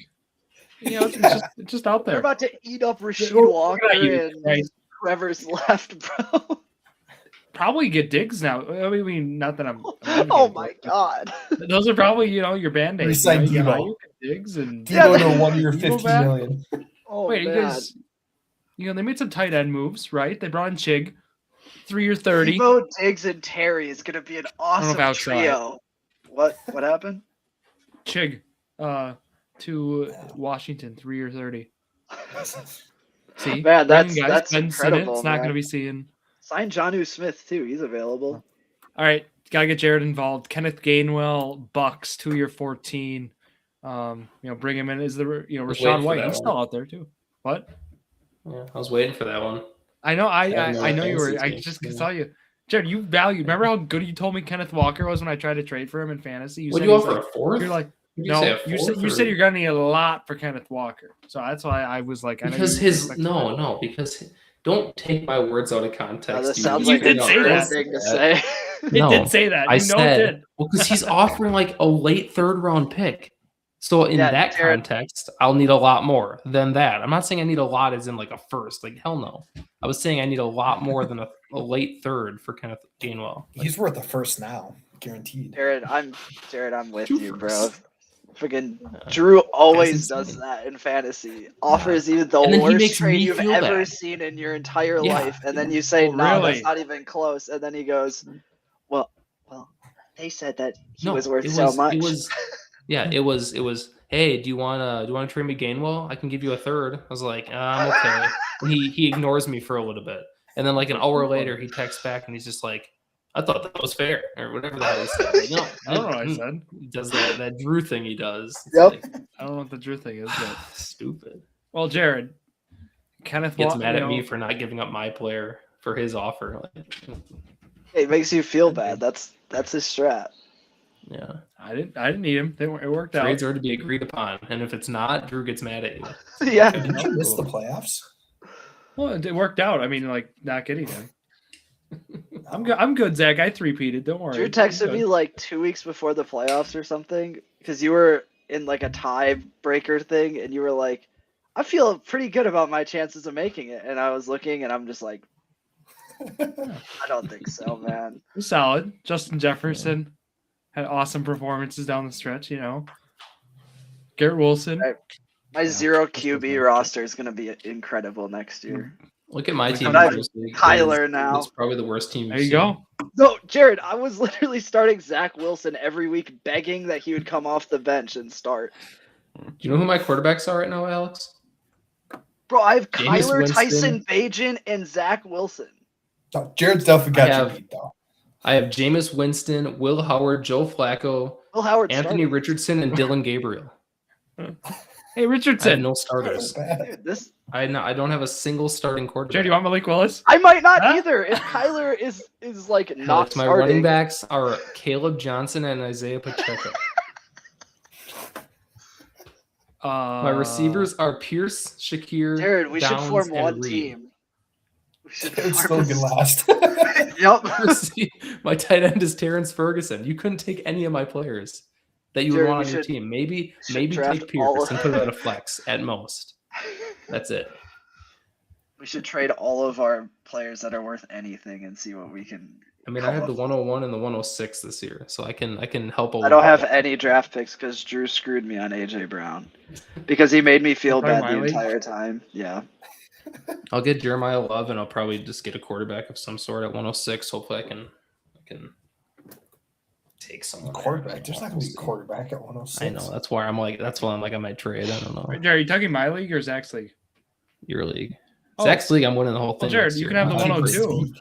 It's just out They're there. about to eat up Rasheed We're Walker gonna eat it, and right. whoever's left, bro. Probably get Diggs now. I mean, not that I'm. Oh my god. Those are probably your band aids. Resign You know, Debo. you get Diggs and Yeah, Debo they- to a 1-year, Debo $15 back? million. Oh wait, you man. guys. They made some tight end moves, right? They brought in Chig, 3-year 30. Debo, Diggs, and Terry is gonna be an awesome how I saw it. trio. What happened? Chig, to Washington, 3-year 30. See, Man, bringing that's Ben incredible, Sinnott's not man. going to be seeing. Sign Jonnu Smith too. He's available. All right, gotta get Jared involved. Kenneth Gainwell, Bucks, 2-year 14. Bring him in. Is the was waiting Rashawn for White? that He's one. still out there too. What? Yeah, I was waiting for that one. I know. I Yeah, no, know you were. fantasy I team, just yeah. saw you. Jared, you value. Remember how good you told me Kenneth Walker was when I tried to trade for him in fantasy? Would said you he's offer like, a fourth? You're like, Would no. say a You fourth, said or- you're gonna need a lot for Kenneth Walker. So that's why I was like, I know because you his expect no, because don't take my words out of context. This You sounds You like a did say Drew that. thing to say. It No, did say that. I You know it said, did. well, because he's offering like a late third round pick. So in Yeah, that Jared- context, I'll need a lot more than that. I'm not saying I need a lot as in like a first. Like hell no. I was saying I need a lot more than a late third for Kenneth Gainwell. Like, He's worth a first now, guaranteed. Jared, I'm with Two you, bro. firsts. Freaking Drew always That's does insane. that in fantasy. Offers you the And then he worst makes trade me you've feel ever bad. seen in your entire Yeah. life, and then you say, Oh, "No, really? that's not even close." And then he goes, "Well, they said that he No, was worth it so was, much." It was, yeah, it was. Hey, do you want to trade me Gainwell? I can give you a third. I was like, I'm okay. And he ignores me for a little bit, and then like an hour later, he texts back and he's just like, I thought that was fair, or whatever the hell he said. Like, no, I don't know what I said. He does that Drew thing. He does. It's Yep. like, I don't know what the Drew thing is, but stupid. well, Jared, Kenneth Gets Walker mad at me for not giving up my player for his offer. Like, It makes you feel bad. That's his strat. yeah, I didn't need him. It worked out. trades are to be agreed upon, and if it's not, Drew gets mad at you. Yeah. Did you miss the playoffs? Well, it worked out. I mean, like not getting him. I'm good. I'm good, Zach. I three-peated. Don't worry. Drew I'm texted good. me like 2 weeks before the playoffs or something, because you were in like a tiebreaker thing, and you were like, "I feel pretty good about my chances of making it." And I was looking, and I'm just like, "I don't think so, man." It was solid. Justin Jefferson had awesome performances down the stretch. Garrett Wilson. Right. My Yeah, zero that's QB okay. roster is gonna be incredible next year. Look at my Look team. at in this league. Kyler It's- now. It's probably the worst team. There you go. No, Jared, I was literally starting Zach Wilson every week, begging that he would come off the bench and start. Do you know who my quarterbacks are right now, Alex? Bro, I have Jameis Kyler, Winston. Tyson, Bagent, and Zach Wilson. No, Jared's definitely got I you have- beat, though. I have Jameis Winston, Will Howard, Joe Flacco, Will Howard Anthony starting. Richardson, and Dylan Gabriel. Hey, I have Richardson. no starters. Dude, this I don't have a single starting quarterback. Jared, you want Malik Willis? I might not Huh? either. If Kyler is like Alex, not my starting. running backs are Caleb Johnson and Isaiah Pacheco. My receivers are Pierce, Shakir, Jared, we should Downs, form and one Reed. team. We should Jared's form still a- good last. Yep. My tight end is Terrence Ferguson. You couldn't take any of my players that you would Jared, want we on your should- team. Maybe should draft take all Pierce of- and put it at a flex at most. That's it. We should trade all of our players that are worth anything and see what we can. I mean, I have the 101 and the 106 this year, so I can help a lot. I don't have any draft picks because Drew screwed me on AJ Brown because he made me feel Probably bad the Wiley. entire time. Yeah. I'll get Jeremiah Love, and I'll probably just get a quarterback of some sort at 106. Hopefully, I can take someone. there. Quarterback. There's not going to be a quarterback at 106. I know. That's why I'm like I might trade. I don't know. Jared, are you talking my league or Zach's league? Your league. Oh. Zach's league, I'm winning the whole thing. Jared, next you year. can have the I'm 102.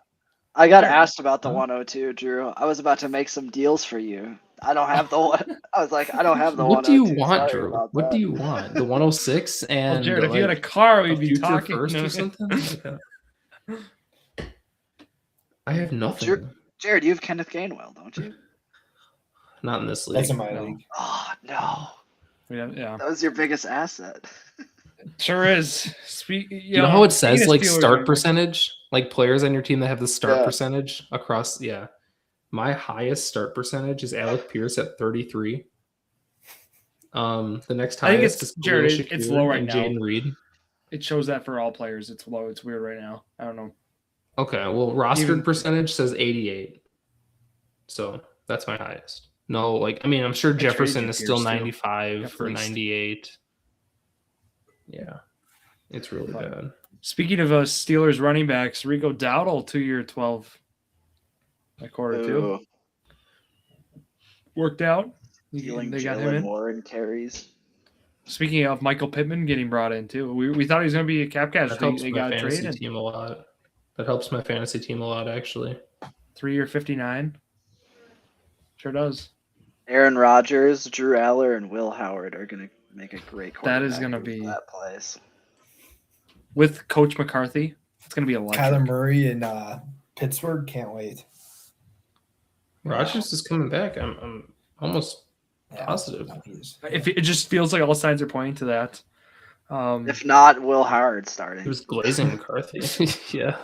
I got Sure. asked about the Huh? 102, Drew. I was about to make some deals for you. I don't have the one. I was like, I don't have the What do you 102. want, Sorry Drew? about What that. do you want? The 106 and Well, Jared, if you had a like, car, a we'd be future talking. first No. or something. I have nothing. Jared, you have Kenneth Gainwell, don't you? Not in this league. That's in my no. league. Oh no, Yeah, that was your biggest asset. sure is. You know how it says speaking of like Steelers start running backs, percentage, like players on your team that have the start Yeah. percentage across. Yeah, my highest start percentage is Alec Pierce at 33. The next I think highest it's- is Jared, Khalil it's Shakir low right and now. Jaden Reed. It shows that for all players. It's low. It's weird right now. I don't know. Okay, well, rostered Even- percentage says 88, so that's my highest. No, like I mean, I'm sure trade Jefferson you is still Pierce, too. 95 At or least. 98. Yeah, it's really But- bad. Speaking of Steelers running backs, Rico Dowdle, 2-year 12 at quarter two. Ooh, Worked out. stealing They got him Jalen in. Warren carries. Speaking of Michael Pittman getting brought in too, we thought he was going to be a cap catch. That They, helps they my got fantasy traded. team a lot. That helps my fantasy team a lot, actually. 3-year 59. Sure does. Aaron Rodgers, Drew Aller, and Will Howard are gonna make a great. That is quarterback gonna for be- that place. With Coach McCarthy, it's going to be electric. Kyler Murray in Pittsburgh. Can't wait. Rodgers is coming back. I'm almost Yeah, positive. no, he is. If it just feels like all signs are pointing to that. If not, Will Howard starting. Who's glazing McCarthy? Yeah.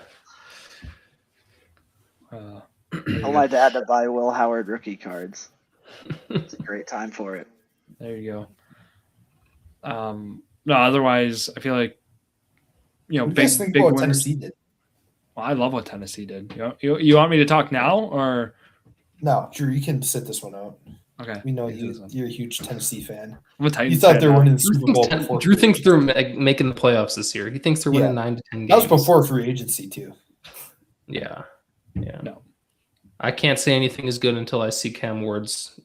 Tell my dad to buy Will Howard rookie cards. It's a great time for it. There you go. No, otherwise, I feel like What do you guys think about what winners. Tennessee did? Well, I love what Tennessee did. You want me to talk now or No, Drew, you can sit this one out. okay? We know you do this one. you're a huge Tennessee fan. I'm a Titans You thought fan they were now. winning the Super Bowl before. Drew free thinks agency. they're making the playoffs this year. He thinks they're winning 9 to 10 games. That was before free agency too. Yeah. No. I can't say anything is good until I see Cam Ward's,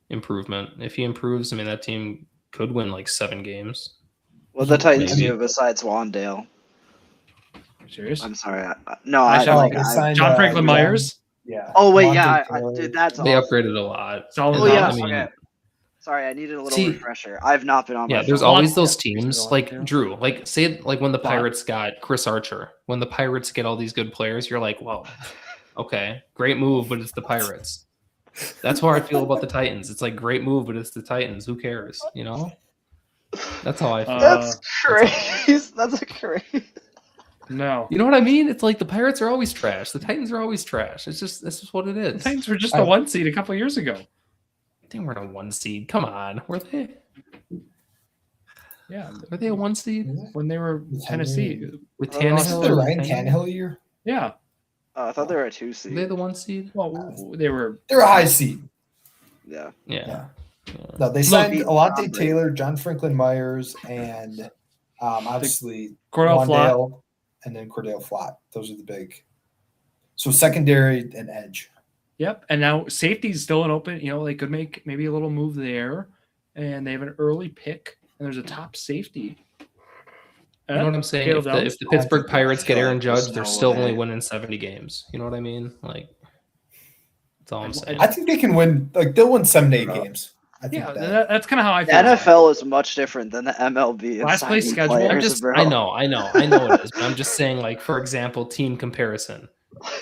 improvement. If he improves, I mean, that team could win like 7 games. What the Titans Maybe. do besides Wandale? Serious? I'm sorry. They signed, John Franklin yeah. Myers. Yeah. Oh wait, Monte yeah, Taylor. dude, that's They awesome. upgraded a lot. Solid. Oh yeah, I mean, okay. Sorry, I needed a little See- refresher. I've not been on. Yeah, my there's phone. always Yeah. those teams There's like a lot. Drew, like say like when the Lot. Pirates got Chris Archer, when the Pirates get all these good players, you're like, well, okay, great move, but it's the Pirates. That's how I feel about the Titans. It's like great move, but it's the Titans. Who cares? That's how I feel. That's crazy. That's a crazy. No. You know what I mean? It's like the Pirates are always trash. The Titans are always trash. It's just what it The is. Titans were just a 1 seed a couple of years ago. They weren't a 1 seed. Come on, were they? Yeah, Were they a 1 seed when they were With Tennessee. Henry. with Oh, Tannehill? Wasn't the or Ryan Tannehill? Tannehill year? Yeah. I thought they were a 2 Were seed. they the 1 seed? Well, they were. They're a high seed. Yeah. Yeah. No, they signed Look- Alante Taylor, John Franklin Myers, and obviously Cordell Flott. Wandale, and then Cordell Flott. Those are the big. So secondary and edge. Yep. And now safety's still an open. They could make maybe a little move there, and they have an early pick, and there's a top safety. You know what I'm saying? Caleb Downs? If the Pittsburgh Pirates get Aaron There's Judge, they're no still way. only winning 70 games. You know what I mean? Like, that's all I'm saying. I think they can win. Like they'll win 7 to 8 games. I think Yeah, that. that's kind of how I The feel. NFL is much different than the MLB. in Last place signing schedule, I'm players, bro. I know it is. But I'm just saying, like, for example, team comparison.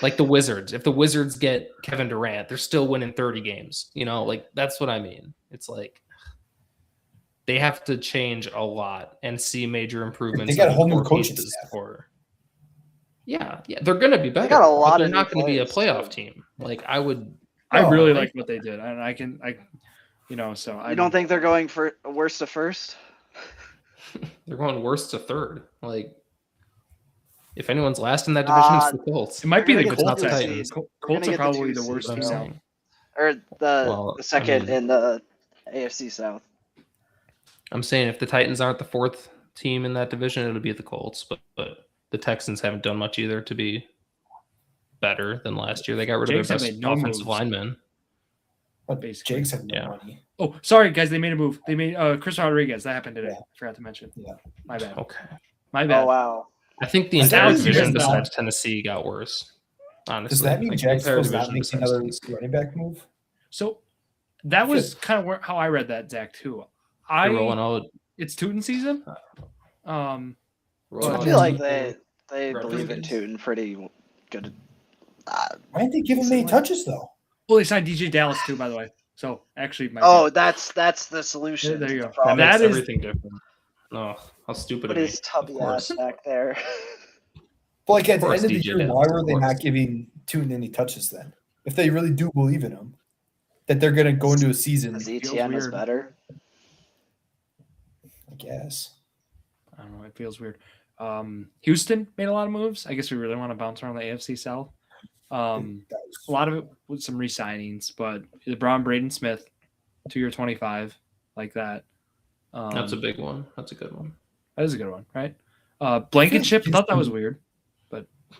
Like the Wizards. If the Wizards get Kevin Durant, they're still winning 30 games. Like that's what I mean. It's like they have to change a lot and see major improvements. They got a in whole new core coaching pieces staff. Yeah, they're gonna be better. got a lot but they're of not new gonna be a players, playoff too. team. Like I would. I Oh, really right. like what they did, and so I You don't think they're going for worst to first? They're going worst to third. Like, if anyone's last in that division, it's the Colts. it might be We're the gonna get Colts. the two Actually, seeds. Colts gonna are get the probably two the seeds, worst That's team what I'm now. saying. Or the Well, second I mean- in the AFC South? I'm saying if the Titans aren't the 4th team in that division, it'll be the Colts. But the Texans haven't done much either to be better than last year. They got rid Jags of have their best made no offensive moves. lineman. But basically. Jags have no Yeah. money. Oh, sorry guys, they made a move. They made Chris Rodriguez. That happened today. Yeah. Forgot to mention. Yeah. My bad. Okay. My bad. Oh wow. I think the Does that entire mean division Jags besides Tennessee got worse. Honestly, Does that mean Like, the entire Jacksonville's not division making besides another Tennessee. running back move? So that was kind of how I read that, Zach, too. They're rolling out. It's Tootin season. rolling Well, I out feel like Tootin. they believe in Rodriguez. Tootin pretty good. Why didn't they give him any touches though? Well, they signed DJ Dallas too, by the way. So actually, Oh, that's the solution. There you to the go. problem. That That makes is- everything different. No, how stupid Put of me. his tubby Of course. ass back there. But like at the course, end of the DJ year, Dallas, why of were they course. not giving Tootin any touches then? If they really do believe in him, that they're going to go into a season, Because feels ETN is weird. better. I guess. I don't know. It feels weird. Houston made a lot of moves. I guess we really want to bounce around the AFC South. That A was- lot of it with some re-signings, but LeBron Braden Smith, 2-year 25, like that. That's a big one. That's a good one. That is a good one, right? Blankenship, I thought that was weird.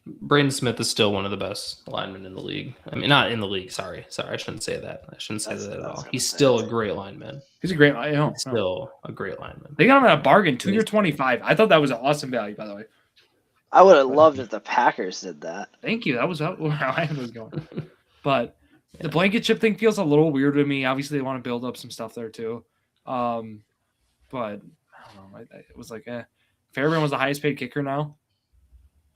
Braden Smith is still one of the best linemen in the league. I mean, not in the league. Sorry, I shouldn't say that. I shouldn't say That's that at what I was all. gonna He's say. still a great lineman. He's a great. He's still a great lineman. They got him at a bargain, 2-year 25. I thought that was an awesome value, by the way. I would have loved if the Packers did that. Thank you. That was how I was going. But the blanket chip thing feels a little weird to me. Obviously, they want to build up some stuff there too. But I don't know. It was like, Fairbairn was the highest paid kicker now.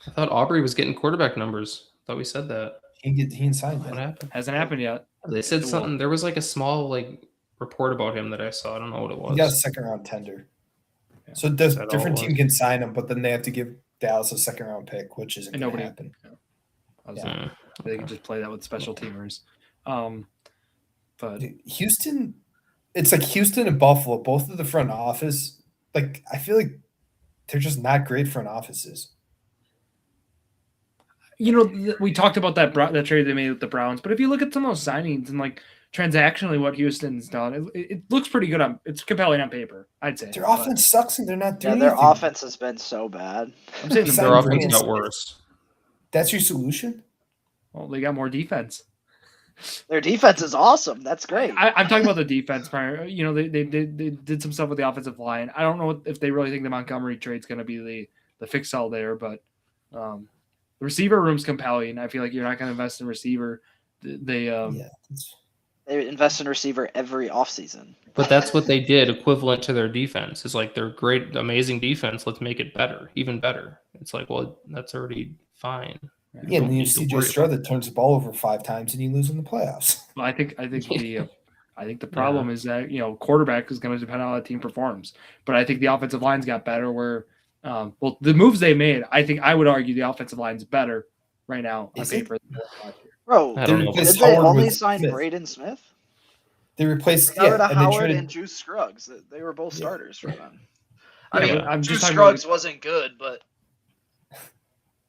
I thought Aubrey was getting quarterback numbers. I thought we said that. He didn't sign What yet. happened? Hasn't happened yet. They said It will. something. There was like a small report about him that I saw. I don't know what it was. He got a second round tender. Yeah. So the Is that all different it team was? can sign him, but then they have to give Dallas a second round pick, which isn't And going to nobody- happen. I was Hmm. They could just play that with special teamers. But Houston, it's like Houston and Buffalo, both of the front office. Like I feel like they're just not great front offices. we talked about that trade they made with the Browns, but if you look at some of those signings and like transactionally what Houston's done, it looks pretty good it's compelling on paper, I'd say. Their But offense sucks, and they're not Yeah, doing their anything. offense has been so bad. I'm saying Sign Their offense Braden got Smith. worse. That's your solution? well, they got more defense. Their defense is awesome. That's great. I'm talking about the defense prior. They did some stuff with the offensive line. I don't know if they really think the Montgomery trade's going to be the fix all there, but the receiver room's compelling. I feel like you're not going to invest in receiver. They They invest in receiver every offseason. But that's what they did, equivalent to their defense. It's like they're great, amazing defense. Let's make it better, even better. It's like, well, that's already fine. Yeah, and Don't then you need to CJ worry Stroud that turns the ball over 5 times and you lose in the playoffs. Well, I think the problem is that quarterback is going to depend on how the team performs. But I think the offensive line's got better. Where the moves they made, I would argue the offensive line's better right now on Is it? paper. Bro, I don't know. did Replaced they Howard only with sign Smith. Braden Smith? They replaced Got rid of and they Howard traded, and Juice Scruggs. They were both starters for them. Yeah, I mean, but I'm just Juice talking Scruggs about wasn't good, but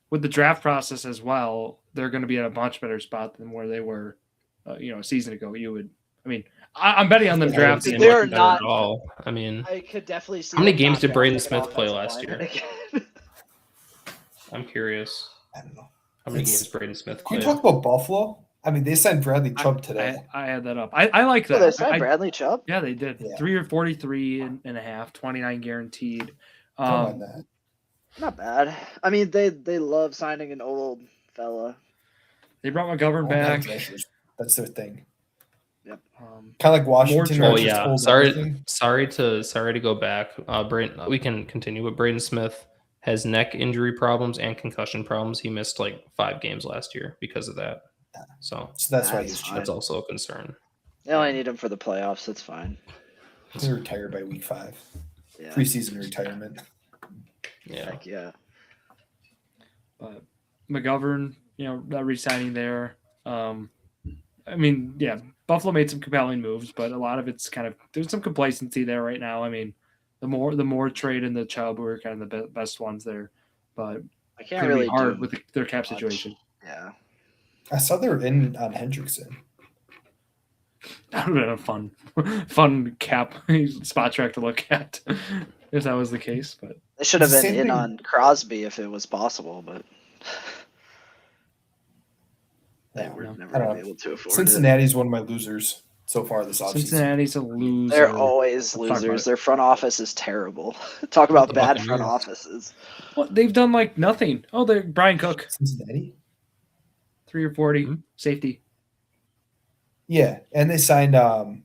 with the draft process as well. They're going to be in a much better spot than where they were, a season ago. I'm betting on them Yeah, drafting. They're Much better not- at all. I mean, I could definitely see. How many them games not did Braden drafting an Smith play offensive last year? lineman again. I'm curious I don't know. how many It's- games Braden Smith Can we played. talk about Buffalo? I mean, they signed Bradley Chubb today. I had that up. I like Oh, that. they signed Bradley Chubb. Yeah, they did. Yeah. 3 or 43 and a half, 29 guaranteed. Don't mind that. Not bad. I mean, they love signing an old fella. They brought McGovern All back. edge rushers. That's their thing. Um, Kind of like Washington. More where Oh it's just yeah, hold sorry everything. to go back. Braden, we can continue, but Braden Smith has neck injury problems and concussion problems. He missed like 5 games last year because of that. So So that's why That's he's fine. that's also a concern. They only need him for the playoffs. That's fine. He's retired by week 5. Yeah. Preseason retirement. Yeah. Heck yeah. but McGovern, that re-signing there. Buffalo made some compelling moves, but a lot of it's kind of there's some complacency there right now. I mean, the more trade and the Chubb were kind of the best ones there, but I it's can't gonna really be hard do with their cap much. situation. Yeah. I saw they were in on Hendrickson. That would have been a fun cap spot track to look at if that was the case. But They should have It's the been same in thing. on Crosby if it was possible, but they Yeah, were no, never I don't gonna know. be able to afford Cincinnati's one of my losers so far this offseason. Cincinnati's a loser. it. They're always Let's talk about losers. it. Their front office is terrible. Talk about the bad front Buccaneers? offices. Well, they've done like nothing. Oh, they're Brian Cook, Cincinnati? 3 or 40 Hmm. safety. Yeah, and they signed Oh,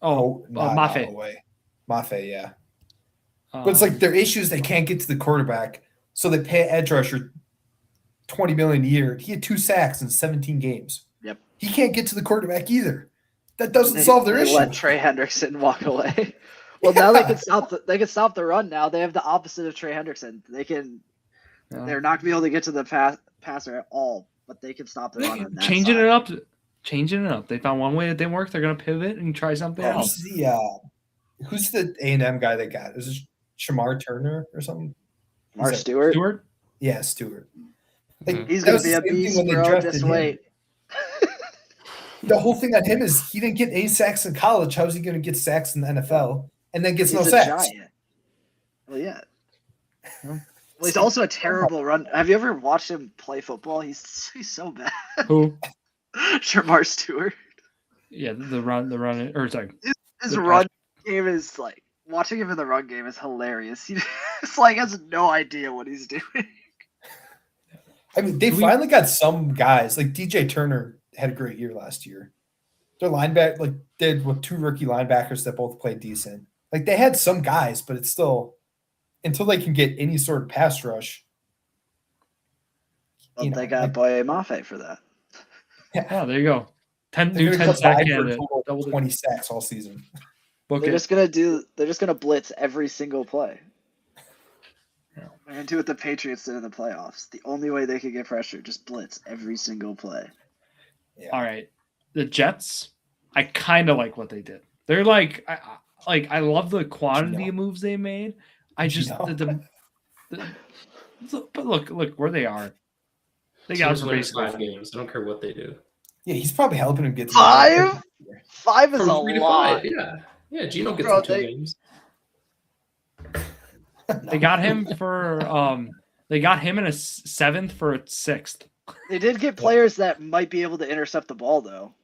Mafe. away. Mafe, yeah. Um, But it's like their issue is they can't get to the quarterback, so they pay edge rusher $20 million a year. He had 2 sacks in 17 games. Yep. He can't get to the quarterback either. That doesn't solve their They issue. let Trey Hendrickson walk away. Well, now they can stop the run. Now they have the opposite of Trey Hendrickson. They can. yeah. They're not gonna be able to get to the passer at all, but they can stop the run. On that Changing side. it up. Changing it up. They found one way that didn't work. They're gonna pivot and try something else. Who's the A&M guy they got? Is it Shamar Turner or something? Mark Is that- Stewart. Stewart. Yeah, Stewart. Like, Mhm. He's that gonna was be the a same thing beast, when they bro. drafted Just him. wait. The whole thing on him is he didn't get 8 sacks in college. How is he going to get sacks in the NFL and then gets He's no a sacks? giant. Well, yeah. Yeah. Well, he's also a terrible run. Have you ever watched him play football? He's so bad. Who? Shamar Stewart. Yeah, the run, or sorry, His The run game is like watching him in the run game is hilarious. He just like has no idea what he's doing. I mean, they finally got some guys. Like DJ Turner had a great year last year. Their linebacker, like, did with 2 rookie linebackers that both played decent. Like, they had some guys, but it's still until they can get any sort of pass rush. Well, they got Boye Mafe for that. Yeah, there you go. 10 They're new gonna 10 cut sack by for a candidate. total Double of the 20 sacks all season. book They're it. just gonna blitz every single play. Yeah. They're gonna do what the Patriots did in the playoffs. The only way they could get pressure, just blitz every single play. Yeah. All right, the Jets. I kind of like what they did. They're like, I love the quantity of moves they made. I just but look where they are. They got Teams for win basically 5 games. I don't care what they do. Yeah, he's probably helping him get to 5? 5 is From a 3 to lot. 5, yeah. Yeah, Gino gets Bro, in 2 games. They got him for they got him in a 7th for a 6th. They did get players that might be able to intercept the ball, though.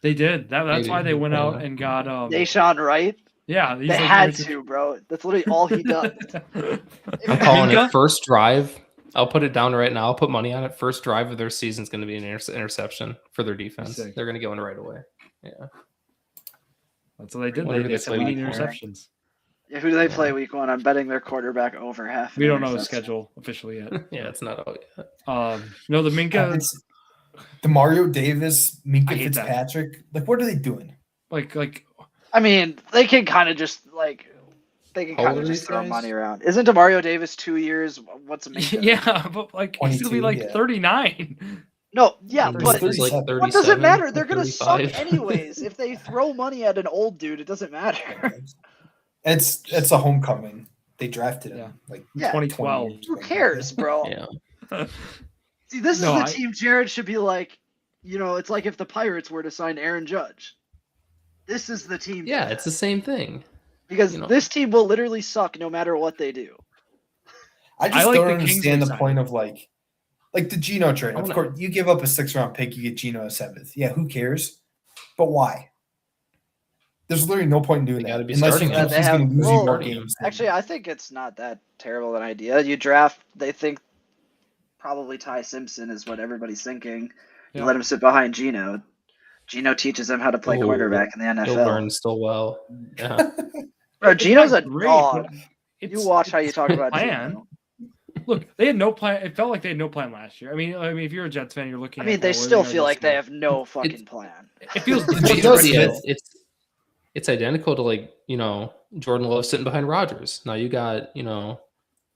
They did. That's Maybe. why they went out and got Deshaun Wright. yeah, he's They like had to, bro. That's literally all he does. I'm calling Minka? it first drive. I'll put it down right now. I'll put money on it. First drive of their season is going to be an interception for their defense. Sick. They're going to get one right away. Yeah. That's what they did. Whatever They they said play we need week 1. interceptions. Yeah, who do they play week 1? I'm betting their quarterback over half. We don't know the interception. schedule officially yet. Yeah, it's not out yet. No, the Minka It's the Mario Davis, Minka I hate that. Fitzpatrick. Like, what are they doing? like I mean, they can kind of just like How old are these throw guys? money around. Isn't Demario Davis 2 years? What's a Minka? yeah, but like he's gonna be 22, like yeah. 39. No, yeah, He's but like 37. what does it 37, matter? They're gonna 35. suck anyways. If they throw money at an old dude, it doesn't matter. It's a homecoming. They drafted him Yeah. like Yeah. 2012. 20 years Who ago. cares, bro? Yeah. See, this No, is the I- team Jared should be like. You know, it's like if the Pirates were to sign Aaron Judge. This is the team. Yeah, it's the same thing. because you know. this team will literally suck no matter what they do. I just like don't the understand the Kingsley point of like the Geno trade. I Of wanna- course, you give up a 6th-round pick, you get Geno a 7th. Yeah, who cares? But why? There's literally no point in doing They that gotta be unless you starting think him. he's They going to have- lose you more well, games. Actually, I think it's not that terrible an idea. You draft. They think probably Ty Simpson is what everybody's thinking. You Yeah. let him sit behind Geno. Geno teaches him how to play Ooh, quarterback in the He'll NFL. learn still well. Yeah. Bro, Geno's a Great, dog. but You watch how you it's talk a about plan. Geno. Look, they had no plan. It felt like they had no plan last year. I mean, if you're a Jets fan, you're looking. I mean, at they kinda where still are feel this like they year. have no fucking plan. It feels Geno Smith. It's identical to like, Jordan Love sitting behind Rodgers. Now you got,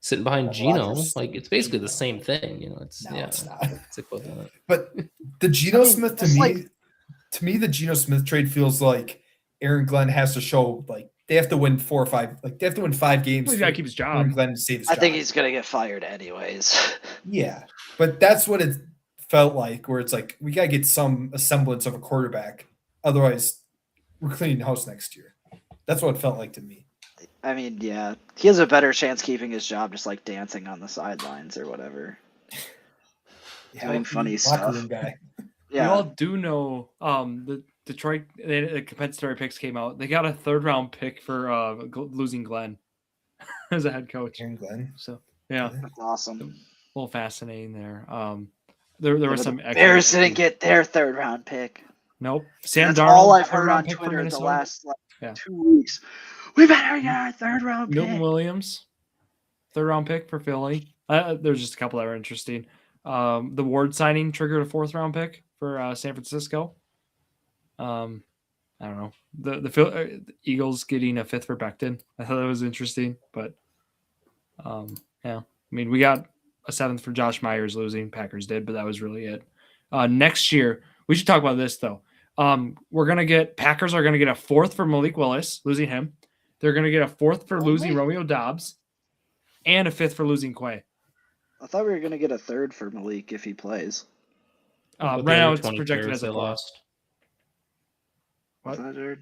sitting behind Well, Geno. Rodgers- Like it's basically the same thing, It's No, yeah, it's not. it's equivalent. But the Geno Smith that's to me, the Geno Smith trade feels like Aaron Glenn has to show like they have to win 4 or 5. Like they have to win 5 games. Well, he's got to for keep his Aaron job. Glenn to save his I job. think he's gonna get fired anyways. Yeah, but that's what it felt like. Where it's like we gotta get some semblance of a quarterback, otherwise we're cleaning house next year. That's what it felt like to me. I mean, yeah, he has a better chance keeping his job just like dancing on the sidelines or whatever. Doing funny locker stuff. room guy. You all do know the Detroit the compensatory picks came out. They got a 3rd-round pick for losing Glenn as a head coach. Aaron Glenn. So yeah, That's awesome. a little fascinating there. There was some Bears didn't get their 3rd-round pick. Nope. Sam That's Darnold, all I've heard 3rd-round on pick for Twitter the Minnesota. last Yeah. 2 weeks. We better get our 3rd-round Milton pick. Williams, 3rd-round pick for Philly. There's just a couple that were interesting. The Ward signing triggered a 4th-round pick for San Francisco. I don't know. The Eagles getting a 5th for Becton. I thought that was interesting, but yeah. I mean, we got a 7th for Josh Myers losing. Packers did, but that was really it. Next year, we should talk about this though. Packers are gonna get a 4th for Malik Willis, losing him. They're gonna get a 4th for losing Romeo Dobbs, and a 5th for losing Quay. I thought we were gonna get a 3rd for Malik if he plays. But Right the now, other it's 20 projected players as a they 4th. lost. What? Is that Jared?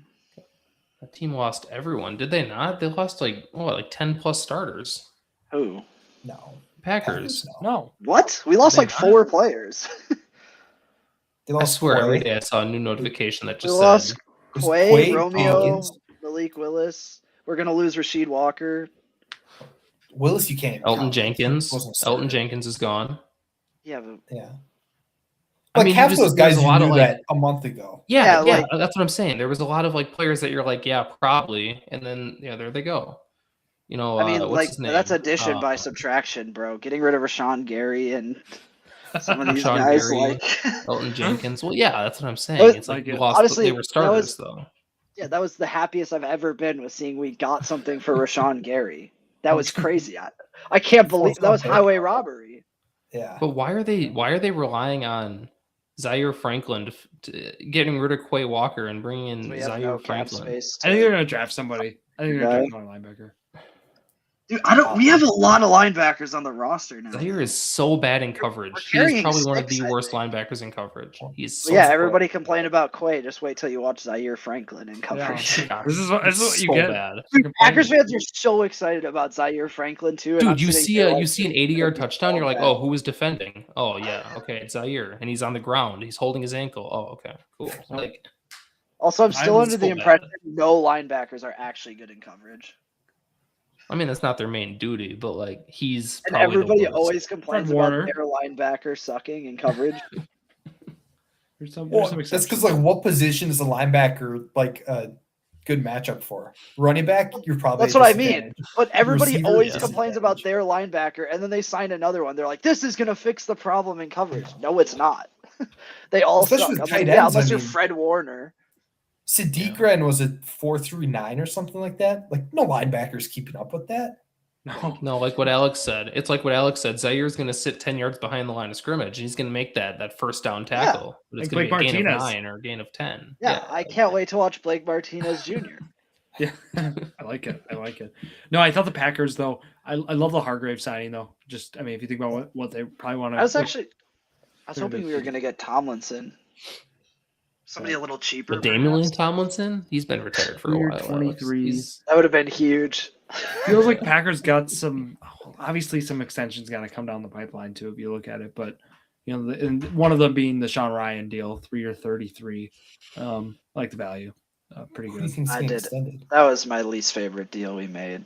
That team lost everyone, did they not? They lost like 10 plus starters. Who? No. Packers. No. What? We lost They like not? 4 players. They I lost swear every Quay. day I saw a new notification that We just lost said It was Quay, Quay, Romeo, Jenkins. Malik Willis. We're gonna lose Rasheed Walker. Willis, you can't. Elton count. Jenkins. Wasn't Elton started. Jenkins is gone. Yeah, but Yeah. I Like mean, half you those just- guys there's a you lot of, knew like- that a month ago. Yeah, Yeah, like- that's what I'm saying. There was a lot of like players that you're like, yeah, probably, and then there they go. I mean, what's like his name? that's addition by subtraction, bro. Getting rid of Rashawn Gary and Some of these Rashawn guys Gary, like Elton Jenkins. Well, yeah, that's what I'm saying. But- It's like Like you it. lost. Honestly, They were that starters was- though. yeah, that was the happiest I've ever been with seeing we got something for Rashawn Gary. That was crazy. I can't believe that was highway robbery. Yeah. But why are they relying on Zaire Franklin getting rid of Quay Walker and bringing in So we have Zaire no cap Franklin? space. I think they're gonna draft somebody. I think they're gonna draft another linebacker. Dude, we have a lot of linebackers on the roster now. Zaire is so bad in coverage. He's carrying probably one of six, the I worst think. linebackers in coverage. He's Well, so yeah, everybody complained about Quay. Just wait till you watch Zaire Franklin in coverage. gosh, This is what you so get. bad. Dude, Packers fans are so excited about Zaire Franklin too. And I'm Dude, you sitting see here you like, see an 80-yard touchdown, you're like, oh, who was defending? Oh yeah, okay, it's Zaire, and he's on the ground. He's holding his ankle. Oh, okay, cool. Like, Also, I'm still I'm under the so impression bad. no linebackers are actually good in coverage. I mean, that's not their main duty, but like, he's And probably everybody the worst. always complains Fred about Warner. their linebacker sucking in coverage. There's some Well, that's exceptions. because like what position is a linebacker like a good matchup for? Running back, you're probably That's at what I mean. disadvantage. But everybody Receiver, always yeah. complains about their linebacker, and then they sign another one. They're like, "This is gonna fix the problem in coverage." No, it's not. They all Especially suck. with I'm like, tight yeah, ends, I unless you're mean- Fred Warner. Sadiq Ren was a 4.39 or something like that. Like no linebackers keeping up with that. No, like what Alex said. It's like what Alex said. Zaire's going to sit 10 yards behind the line of scrimmage. And he's going to make that first down tackle. But it's Like going to be a Blake gain of Martinez. 9 or a gain of 10. Yeah, I can't wait to watch Blake Martinez Jr. Yeah, I like it. I like it. No, I thought the Packers though. I love the Hargrave signing though. Just I mean, if you think about what they probably want to. I was They're hoping we were gonna get Tomlinson. Somebody a little cheaper. But Damian perhaps. Tomlinson, he's been retired for a Year while. Alex. 23. He's- That would have been huge. feels like Packers got some. Obviously, some extensions got to come down the pipeline too. If you look at it, but you know, and one of them being the Sean Ryan deal, 3-year, 33. Like the value, pretty Who do you good. think's I getting did. extended? That was my least favorite deal we made.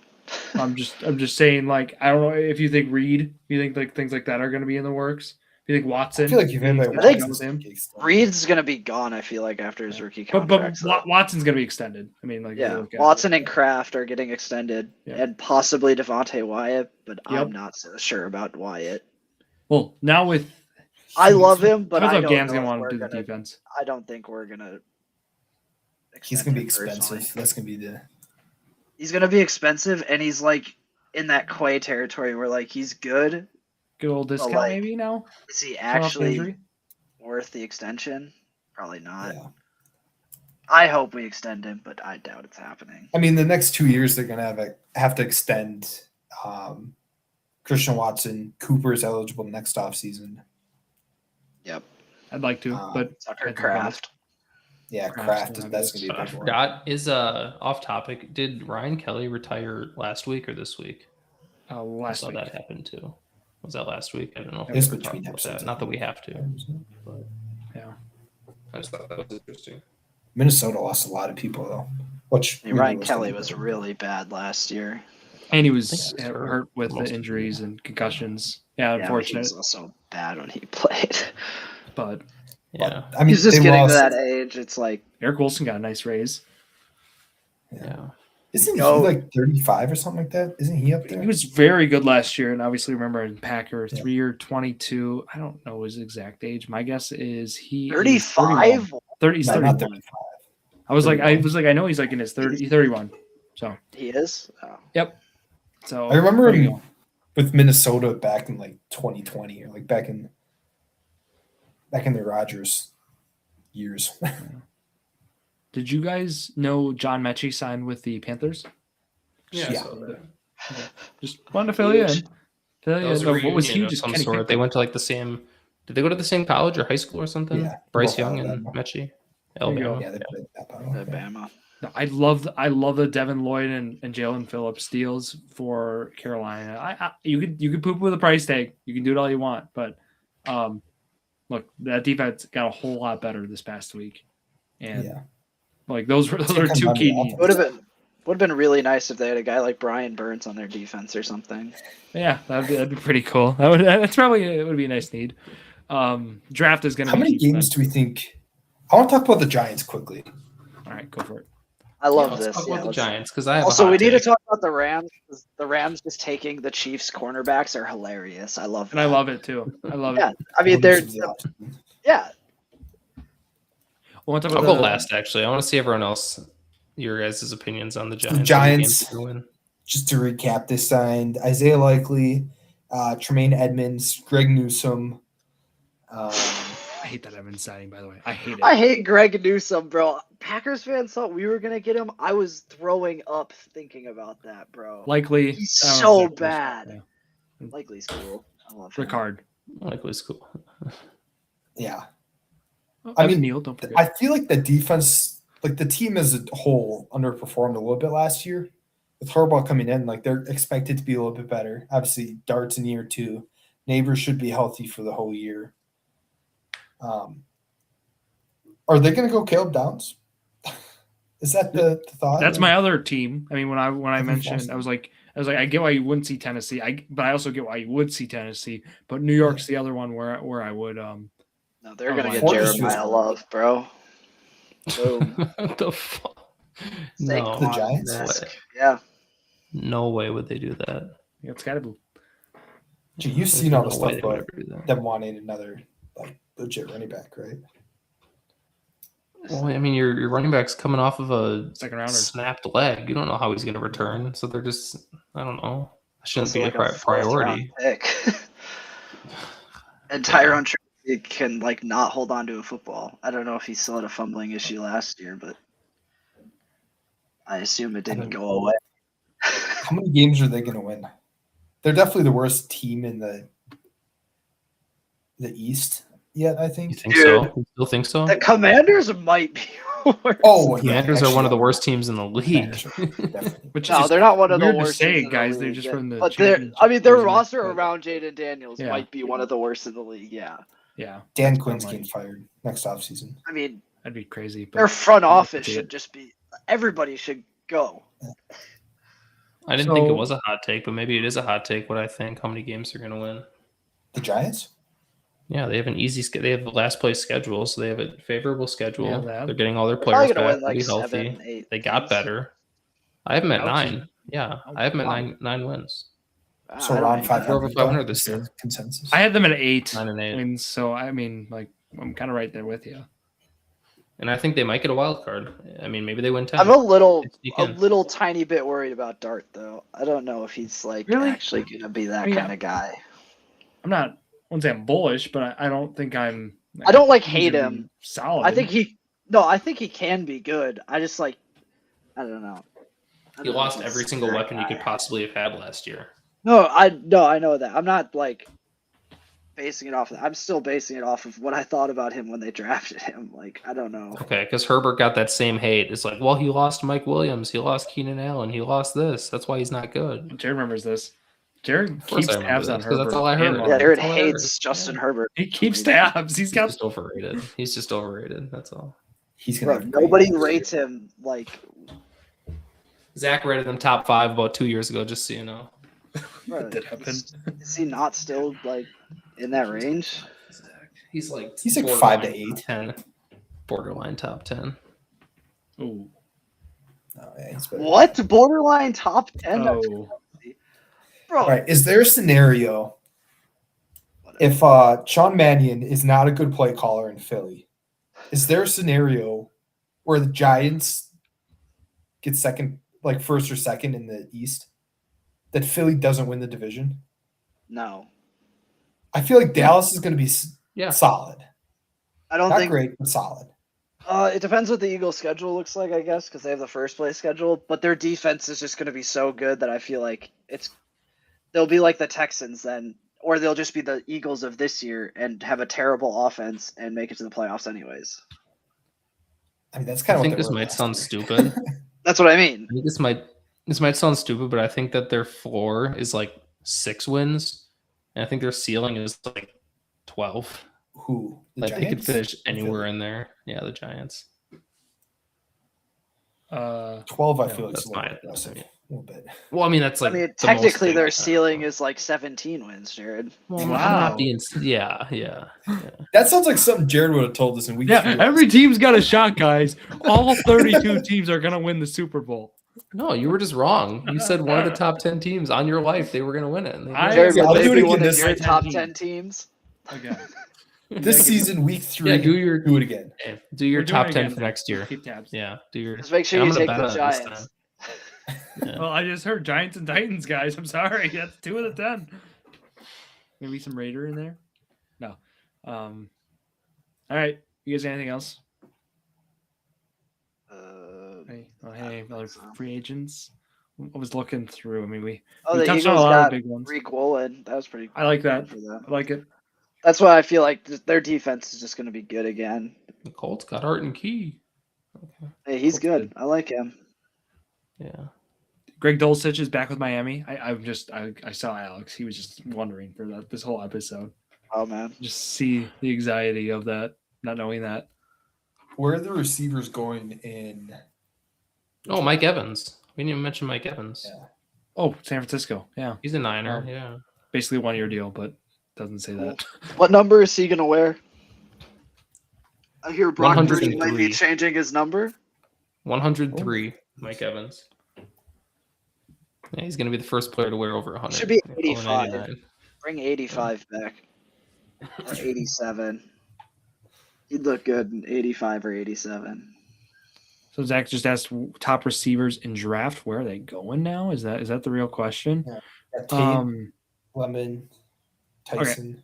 I'm just saying, like I don't know if you think Reed, you think like things like that are going to be in the works. If you think Watson, I feel like you've had like I think- Watson's him. getting extended. Reed's gonna be gone. I feel like after his rookie But contract. so- Watson's going to be extended. I mean, like if you yeah, look at Watson and Kraft are getting extended, Yeah. and possibly Devontae Wyatt, but Yep. I'm not so sure about Wyatt. Well, now with I love him, but depends I how don't Gan's know going to if want to we're do the gonna. defense. I don't think we're gonna. He's extend gonna be him personally. expensive. That's gonna be the He's gonna be expensive, and he's like in that Quay territory where like he's good. Good old discount like, maybe now. Is he Coming off the actually injury? worth the extension? Probably not. yeah. I hope we extend him, but I doubt it's happening. I mean, the next 2 years they're gonna have to extend Christian Watson. Cooper's eligible next offseason. Yep. I'd like to, but Tucker I think Kraft. Yeah, Kraft's Kraft. gonna That's be gonna I be a big one. forgot. Is off topic. Did Ryan Kelly retire last week or this week? I last saw week. that happen too. Was that last week? I don't know. If It was we ever between talked about episodes, that. I Not that we think. have to. But Yeah. I just thought that was interesting. Minnesota lost a lot of people though. Which I mean, Ryan Kelly was really bad last year. And he was Thanks for hurt with most the of injuries it. and concussions. Yeah, Yeah, but he unfortunate. was also bad when he played. But Yeah. I mean, He's just they getting lost, to that age. It's like Eric Wilson got a nice raise. Yeah. Isn't Yo. he like 35 or something like that? Isn't he up there? He was very good last year, and obviously remember in Packer, Yeah. 3-year, 22. I don't know his exact age. My guess is he is 35. 31. 30, he's No, 31. not 35. I was like, I know he's like in his 31. So He is. Oh. so I remember there you him go. with Minnesota back in like 2020 or like back in the Rodgers years. Did you guys know John Mechie signed with the Panthers? Yeah. Yeah. Just wanted to fill you in. Huge. Fill you That was in. a What was reunion of huge? some sort. They went to like the same. Did they go to the same college or high school or something? Yeah, Bryce both Young and Alabama. Mechie. you Alabama. go. Yeah, they played that battle. Alabama. I love the Devin Lloyd and Jalen Phillips deals for Carolina. You could poop with a price tag. You can do it all you want, but look, that defense got a whole lot better this past week, and Yeah. like those are It two comes down key to needs. Would have been really nice if they had a guy like Brian Burns on their defense or something. Yeah, that'd be pretty cool. It would be a nice need. Draft is going to How be many key for games them. do we think? I want to talk about the Giants quickly. All right, go for it. I love let's this. talk Yeah, about the let's- Giants because I have Also, a hot we need to take. talk about the Rams. 'Cause the Rams just taking the Chiefs' cornerbacks are hilarious. I love that. And I love it too. I love Yeah, it. I mean, Wonders they're of the offseason. yeah. Well, on top I'll of go the- last. Actually, I want to see everyone else. Your guys' opinions on the Giants. How many Giants- games they're gonna win? Just to recap, they signed Isaiah Likely, Tremaine Edmonds, Greg Newsome. I hate that Evans signing, by the way. I hate it. I hate Greg Newsome, bro. Packers fans thought we were gonna get him. I was throwing up thinking about that, bro. Likely. He's I don't know so if Zach Rausch- bad. Likely's cool. I love yeah. him. Ricard. Likely school. Yeah. I mean, Neal, don't forget. I feel like the defense, like the team as a whole, underperformed a little bit last year. With Harbaugh coming in, like they're expected to be a little bit better. Obviously, Dart's in year 2. Neighbors should be healthy for the whole year. Are they going to go Caleb Downs? Is that the thought? That's my other team. I mean, when I think mentioned, Boston. I was like, I get why you wouldn't see Tennessee. But I also get why you would see Tennessee. But New York's the other one where I would. No, they're Oh, gonna my get God. Jeremiah Love, bro. Boom. What the fuck? No, Saquon The Giants? esque. Yeah. no way would they do that. It's got to be. Gee, you've There's seen all the no way stuff they would about ever do that. them wanting another like legit running back, right? Well, I mean, your running back's coming off of a Second rounder. snapped leg. You don't know how he's going to return, so they're just, I don't know. Shouldn't Also be like a fourth priority. round pick. And Tyron Tracy can like not hold on to a football. I don't know if he still had a fumbling issue last year, but I assume it didn't go away. How many games are they going to win? They're definitely the worst team in the East yet, I You think. think Dude. so? You still think so? The Commanders might be worse. Oh, yeah, Commanders are actually, one of the worst teams in the league. Commanders are definitely. Which No, is they're not one of the weird to worst. say, teams in the guys. They're league, just yeah. from the But their championship their season, roster but- around Jaden Daniels Yeah. might be one of the worst in the league. Yeah. Yeah, Dan that's Quinn's what I'm getting fired next offseason. I mean, that'd be crazy. But their front office see should it. just be. Everybody should go. I didn't think it So- was a hot take, but maybe it is a hot take what I think, how many games they're going to win. The Giants? Yeah, they have an easy they have the last place schedule, so they have a favorable schedule. Yeah, they have. They're getting all their They're probably players gonna back. win They'll like be healthy. 7, 8. They got games. better. I have them at Ouch. 9. Yeah, I have them at Wow. nine wins. So I don't around even- 500. Over 500 this is the year. Consensus. I had them at 8. 9 and 8. And so I mean, like, I'm kind of right there with you. And I think they might get a wild card. I mean, maybe they win 10. I'm a little, You a can. little tiny bit worried about Dart though. I don't know if he's like Really? actually gonna be that I mean, kind of guy. I'm not. I wouldn't say I'm bullish, but I don't think I'm. I don't like he's hate gonna be him. Solid. I think he can be good. I just like, I don't know. I He don't know lost if he's every single that weapon you guy. could possibly have had last year. No, I know that. I'm not like basing it off. I'm still basing it off of what I thought about him when they drafted him. Like, I don't know. Okay, because Herbert got that same hate. It's like, well, he lost Mike Williams, he lost Keenan Allen, he lost this. That's why he's not good. Jared remembers this. Jared Of course keeps I remember tabs on this, 'cause Herbert. that's all I and heard. Lawrence. Yeah, Jared That's all I hates heard. Justin Yeah. Herbert. He keeps tabs. He's He's got. just overrated. He's just overrated. That's all. He's Bro, going to nobody rates him like. Zach rated them top 5 about 2 years ago, just so you know. Bro, That happened. Is he not still like in that range? He's like He's like 5 to borderline 8. 10, borderline top 10. Ooh. Oh, yeah, he's better. What borderline top 10? Oh. Bro, All right. Is there a scenario if Sean Mannion is not a good play caller in Philly? Is there a scenario where the Giants get second, like first or second in the East, that Philly doesn't win the division? no, I feel like Dallas is going to be Yeah. solid. I don't Not think. great, but solid. It depends what the Eagles' schedule looks like, I guess, because they have the first place schedule. But their defense is just going to be so good that I feel like they'll be like the Texans then, or they'll just be the Eagles of this year and have a terrible offense and make it to the playoffs anyways. I mean, that's kind I of think what they this were might last sound year. stupid. That's what I mean. I think this might sound stupid, but I think that their floor is like 6 wins, and I think their ceiling is like 12. Who? The Like they could Giants? finish Or anywhere Philly? in there. Yeah, the Giants. 12, I No, feel like That's is a little my aggressive. little bit. Well, I mean, that's like. I mean, the most technically they their can. ceiling is like 17 wins, Jared. Well, Wow. I'm not being. Yeah. That sounds like something Jared would have told us in week Yeah, 3. every team's got a shot, guys. All 32 teams are gonna win the Super Bowl. No, you were just wrong. You said one of the top 10 teams on your life they were going to win it. And they I- did. Jared, Yeah, would let's they do it be again one of this your week. top 10 10 teams? Okay. This season, week 3, Yeah, do do it again. your We're doing top it 10 again for then. next year. Keep tabs. Yeah, do your. Just make sure and you I'm take gonna the bet on it this Giants. time. Yeah. Well, I just heard Giants and Titans, guys. I'm sorry. That's 2 of the 10. Maybe some Raider in there. No. All right. You guys got anything else? Hey, other free agents. I was looking through. I mean, we The touched on a Eagles lot of got the big ones. Rick Woolen. That was pretty cool. I like that. for them. I like it. That's why I feel like their defense is just going to be good again. The Colts got Hart and Key. Okay. Hey, he's Colts good. good. I like him. Yeah. Greg Dulcich is back with Miami. I saw Alex. He was just wondering for this whole episode. Oh, man. Just see the anxiety of that, not knowing that. Where are the receivers going in? Oh, Mike Evans. We didn't even mention Mike Evans. Yeah. Oh, San Francisco. Yeah, He's a Niner. Oh. Yeah. basically 1 year deal, but doesn't say that. What number is he going to wear? I hear Brock Purdy might 103. be changing his number. 103. Mike Evans. Yeah, he's going to be the first player to wear over 100. Should be Over 85. 99. Bring 85 back. Or 87. He'd look good in 85 or 87. So Zach just asked top receivers in draft. Where are they going now? Is that the real question? Yeah, Tate, Lemon, Tyson.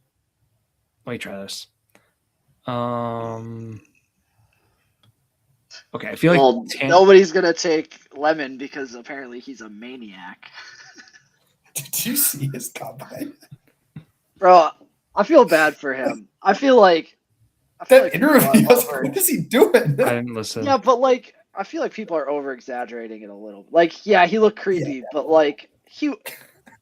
Let me try this. Okay, I feel like Well, nobody's going to take Lemon because apparently he's a maniac. Did you see his combine? Bro, I feel bad for him. I feel like That people interview, are I was like, what is he doing? I didn't listen. Yeah, but like I feel like people are over exaggerating it a little. Like, yeah, he looked creepy, but like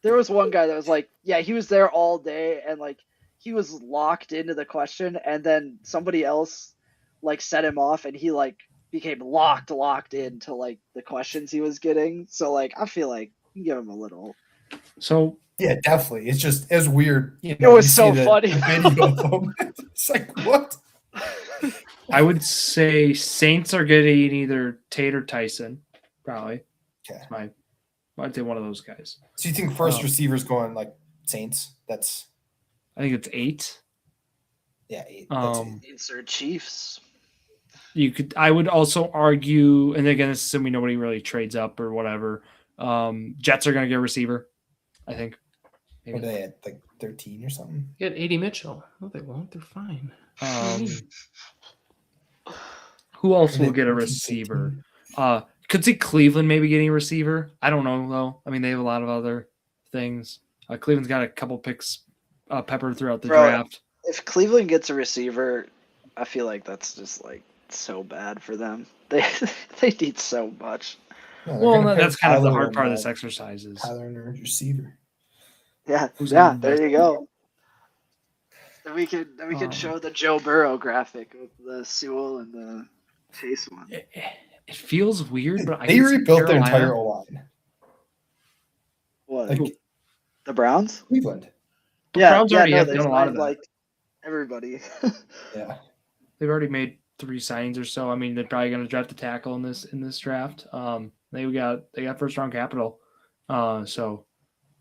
there was one guy that was like, yeah, he was there all day and like he was locked into the question and then somebody else like set him off and he like became locked into like the questions he was getting. So like I feel like you can give him a little. So Yeah, definitely. It's just as weird. You It know, was you so see the funny. video of him. It's like, what? I would say Saints are getting either Tate or Tyson, probably. Okay. I'd say one of those guys. So you think first receiver's going like Saints? That's I think it's 8. 8. That's Um, Insert Chiefs. I would also argue, and again, this is assuming nobody really trades up or whatever. Jets are going to get a receiver, I think. what are they at, like 13 or something? Get 80 Mitchell. No, they won't. They're fine. Who else Are they will get a 13, receiver? 15? Could see Cleveland maybe getting a receiver. I don't know though. I mean, they have a lot of other things. Cleveland's got a couple picks peppered throughout the draft. If Cleveland gets a receiver, I feel like that's just like so bad for them. They need so much. No, they're Well, gonna pair that's kind of the Tyler hard part of and, this exercise is Tyler and their receiver. Yeah, Who's yeah. on the There best you go. Then we could Um, show the Joe Burrow graphic with the Sewell and the Chase one. it feels weird, but I They can see rebuilt their Carolina- entire O line. What? Like The Browns? Cleveland. The Browns already have they done a lot of signed, that. like everybody. Yeah. They've already made 3 signings or so. I mean, they're probably going to draft a tackle in this draft. They got first round capital, so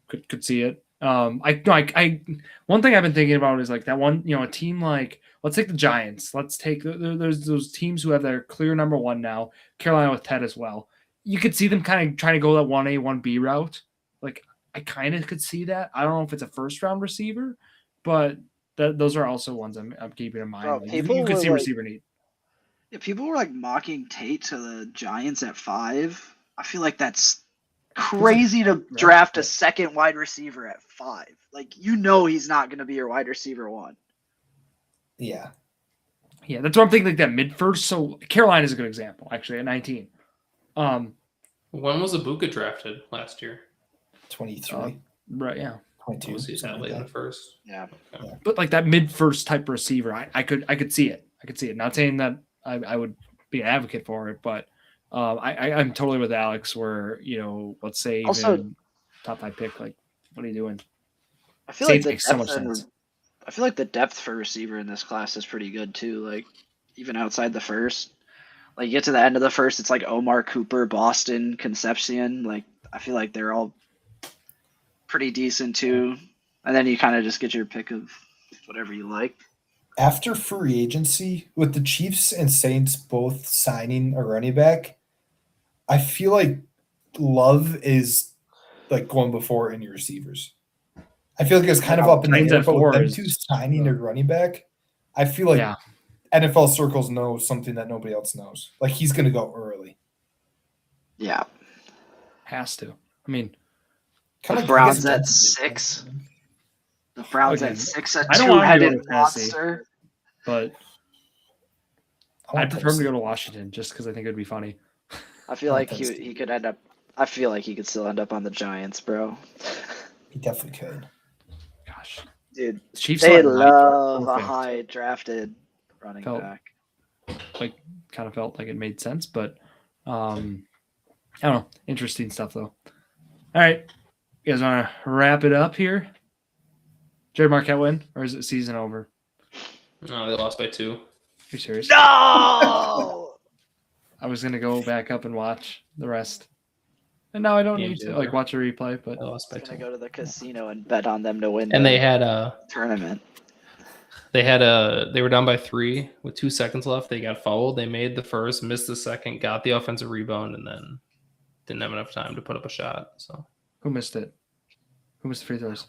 could see it. I one thing I've been thinking about is like that one, a team like, let's take the Giants. Let's take there's those teams who have their clear number 1 now. Carolina with Ted as well. You could see them kind of trying to go that 1A 1B route. Like I kind of could see that. I don't know if it's a first round receiver, but those are also ones I'm keeping in mind. Bro, Like, people you could were see like- receiver need. Yeah, people were like mocking Tate to the Giants at 5. I feel like that's crazy to draft a second wide receiver at 5. Like he's not going to be your wide receiver 1. Yeah. Yeah, that's what I'm thinking. Like that mid first. So Carolina is a good example, actually, at 19. When was Ibuka drafted last year? 23. Right, yeah. 22. Was he that something late in like the first? Yeah. But like that mid first type receiver, I could see it. Not saying that I would be an advocate for it, but I'm totally with Alex. Where let's say even Also- top 5 pick. Like, what are you doing? I feel Saints like the makes so depth much sense. I feel like the depth for receiver in this class is pretty good too. Like even outside the first, like you get to the end of the first, it's like Omar Cooper, Boston, Concepcion. Like I feel like they're all pretty decent too. And then you kind of just get your pick of whatever you like. After free agency, with the Chiefs and Saints both signing a running back, I feel like Love is like going before any receivers. I feel like it's kind of up in the Titans air, at but with 4 them is- two signing a running back, I feel like Yeah. NFL circles know something that nobody else knows. Like he's going to go early. Yeah. Has to. I mean, Kind The of Browns at 6. The Browns Again, at 6, a I don't want him to go two-headed to Tennessee. monster. but I'd prefer him to go to Washington just because I think it'd be funny. I feel Oh, like that's- he could end up. I feel like he could still end up on the Giants, bro. He definitely could. Gosh, Dude, the Chiefs they let Knight love a perfect. high drafted running Felt- back. Kind of felt like it made sense, but I don't know. Interesting stuff though. All right, you guys want to wrap it up here? Jared Marquette win, or is it season over? No, they lost by 2. You serious? No. I was gonna go back up and watch the rest, and now I don't Game's need to over. watch a replay. But They lost by I'm gonna 2. go to the casino and bet on them to win. And the they had a tournament. they were down by 3 with 2 seconds left. They got fouled. They made the first, missed the second, got the offensive rebound, and then didn't have enough time to put up a shot. So who missed it? Who missed the free throws?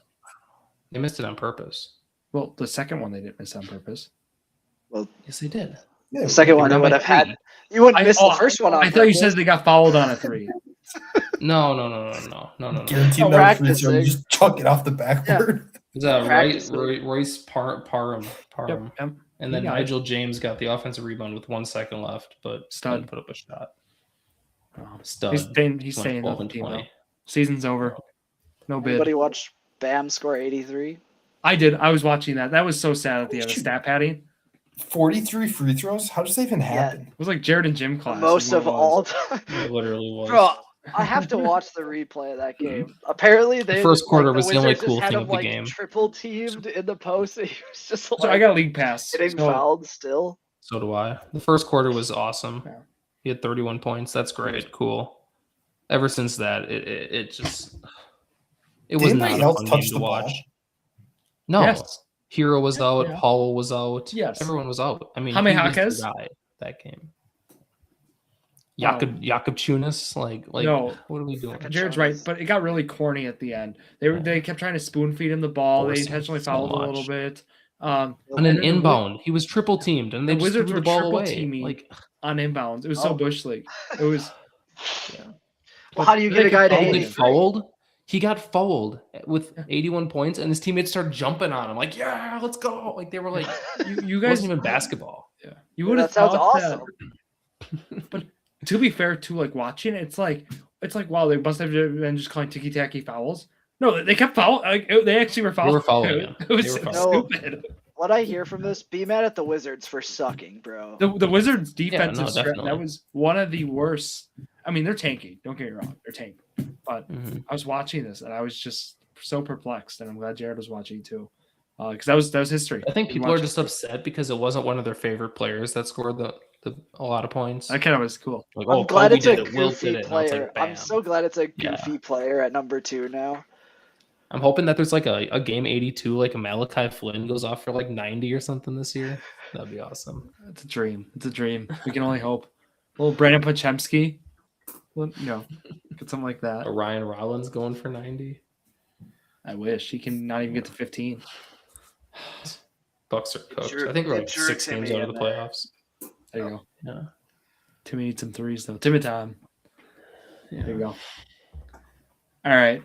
they missed it on purpose. Well, the second one they didn't miss on purpose. Yes, they did. Yeah, The second They one were you down would by have had. 3. You wouldn't miss the first one on I thought you purpose. said they got fouled on a 3. No. guaranteed no free throw. You Practicing. just chuck it off the backboard. It was Practicing. Royce Parham. Yep. And then He got it. Nigel James got the offensive rebound with 1 second left, but Stud. didn't put up a shot. Oh, Stud. he's staying. He's Went staying 12 on the and team though. 20. Season's over. No bid. Anybody watch Bam score 83? I did. I was watching that. That was so sad at the end. The stat padding. 43 free throws? How does that even happen? It was like Jared and Jim The class. most is what of it was. all time. It literally was. Bro, I have to watch the replay of that game. Apparently, they first quarter was the only Wizards just cool had thing him, of the game. Triple teamed in the post. And he was just like So I got a league pass. getting So fouled still. So do I. The first quarter was awesome. Yeah. He had 31 points. That's great. Cool. Ever since that, it just it was Did not anybody a else fun touch game to the watch. ball? No. Yes. Hero was out. Yeah. Paul was out. Yes. Everyone was out. I mean, Jaime he was the Jaquez? guy that game. Wow. Jakob Chunas, like No. what are we doing? Jared's right, but it got really corny at the end. They kept trying to spoon feed him the ball. They Forcing intentionally so fouled a much. little bit. On and an then the inbound, he was triple teamed, and they the just Wizards threw were the ball triple away. teaming. Like, on inbounds. It was so Oh. bush league. It was. Well, how do you But get they a guy to kept oh, they 83? fouled. He got fouled with 81 points, and his teammates started jumping on him, like, "Yeah, let's go!" Like they were like, You it guys wasn't even basketball. Yeah. You would have That sounds thought awesome. that. But to be fair, too, like watching, it's like wow, they must have been just calling ticky tacky fouls. No, they kept foul. Like, they actually were fouling. were fouling him. It was They were fouling. stupid. What I hear from this, be mad at the Wizards for sucking, bro. The Wizards' defensive strat, definitely. that was one of the worst. I mean, they're tanky. Don't get me wrong, they're tanky. But Mhm. I was watching this and I was just so perplexed, and I'm glad Jared was watching too, because that was history. I think You people are watch just upset because it wasn't one of their favorite players that scored a lot of points. That kind of was cool. Like, I'm oh, glad Kobe it's a did it, Wilt goofy did it. And I was player. like, I'm bam. so glad it's a Yeah. goofy player at number 2 now. I'm hoping that there's like a game 82, like a Malachi Flynn goes off for like 90 or something this year. That'd be awesome. It's a dream. It's a dream. We can only hope. Little Brandon Pochemski, get something like that. Or Ryan Rollins going for 90. I wish he can not even get to 15. Bucks are cooked. Drew- I think we're it like drew 6 games Timmy out of in the there. playoffs. There you go. Yeah. Timmy needs some threes though. Timmy time. Yeah. There you go. All right.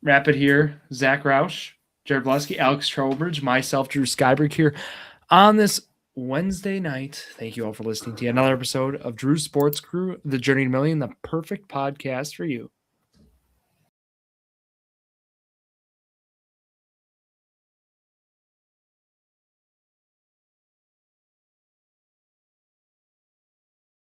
Wrap it here. Zack Rausch, Jared Valleskey, Alex Trowbridge, myself, Drew Skyberg here on this Wednesday night. Thank you all for listening to another episode of Drew's Sports Crew, The Journey to Million, the perfect podcast for you.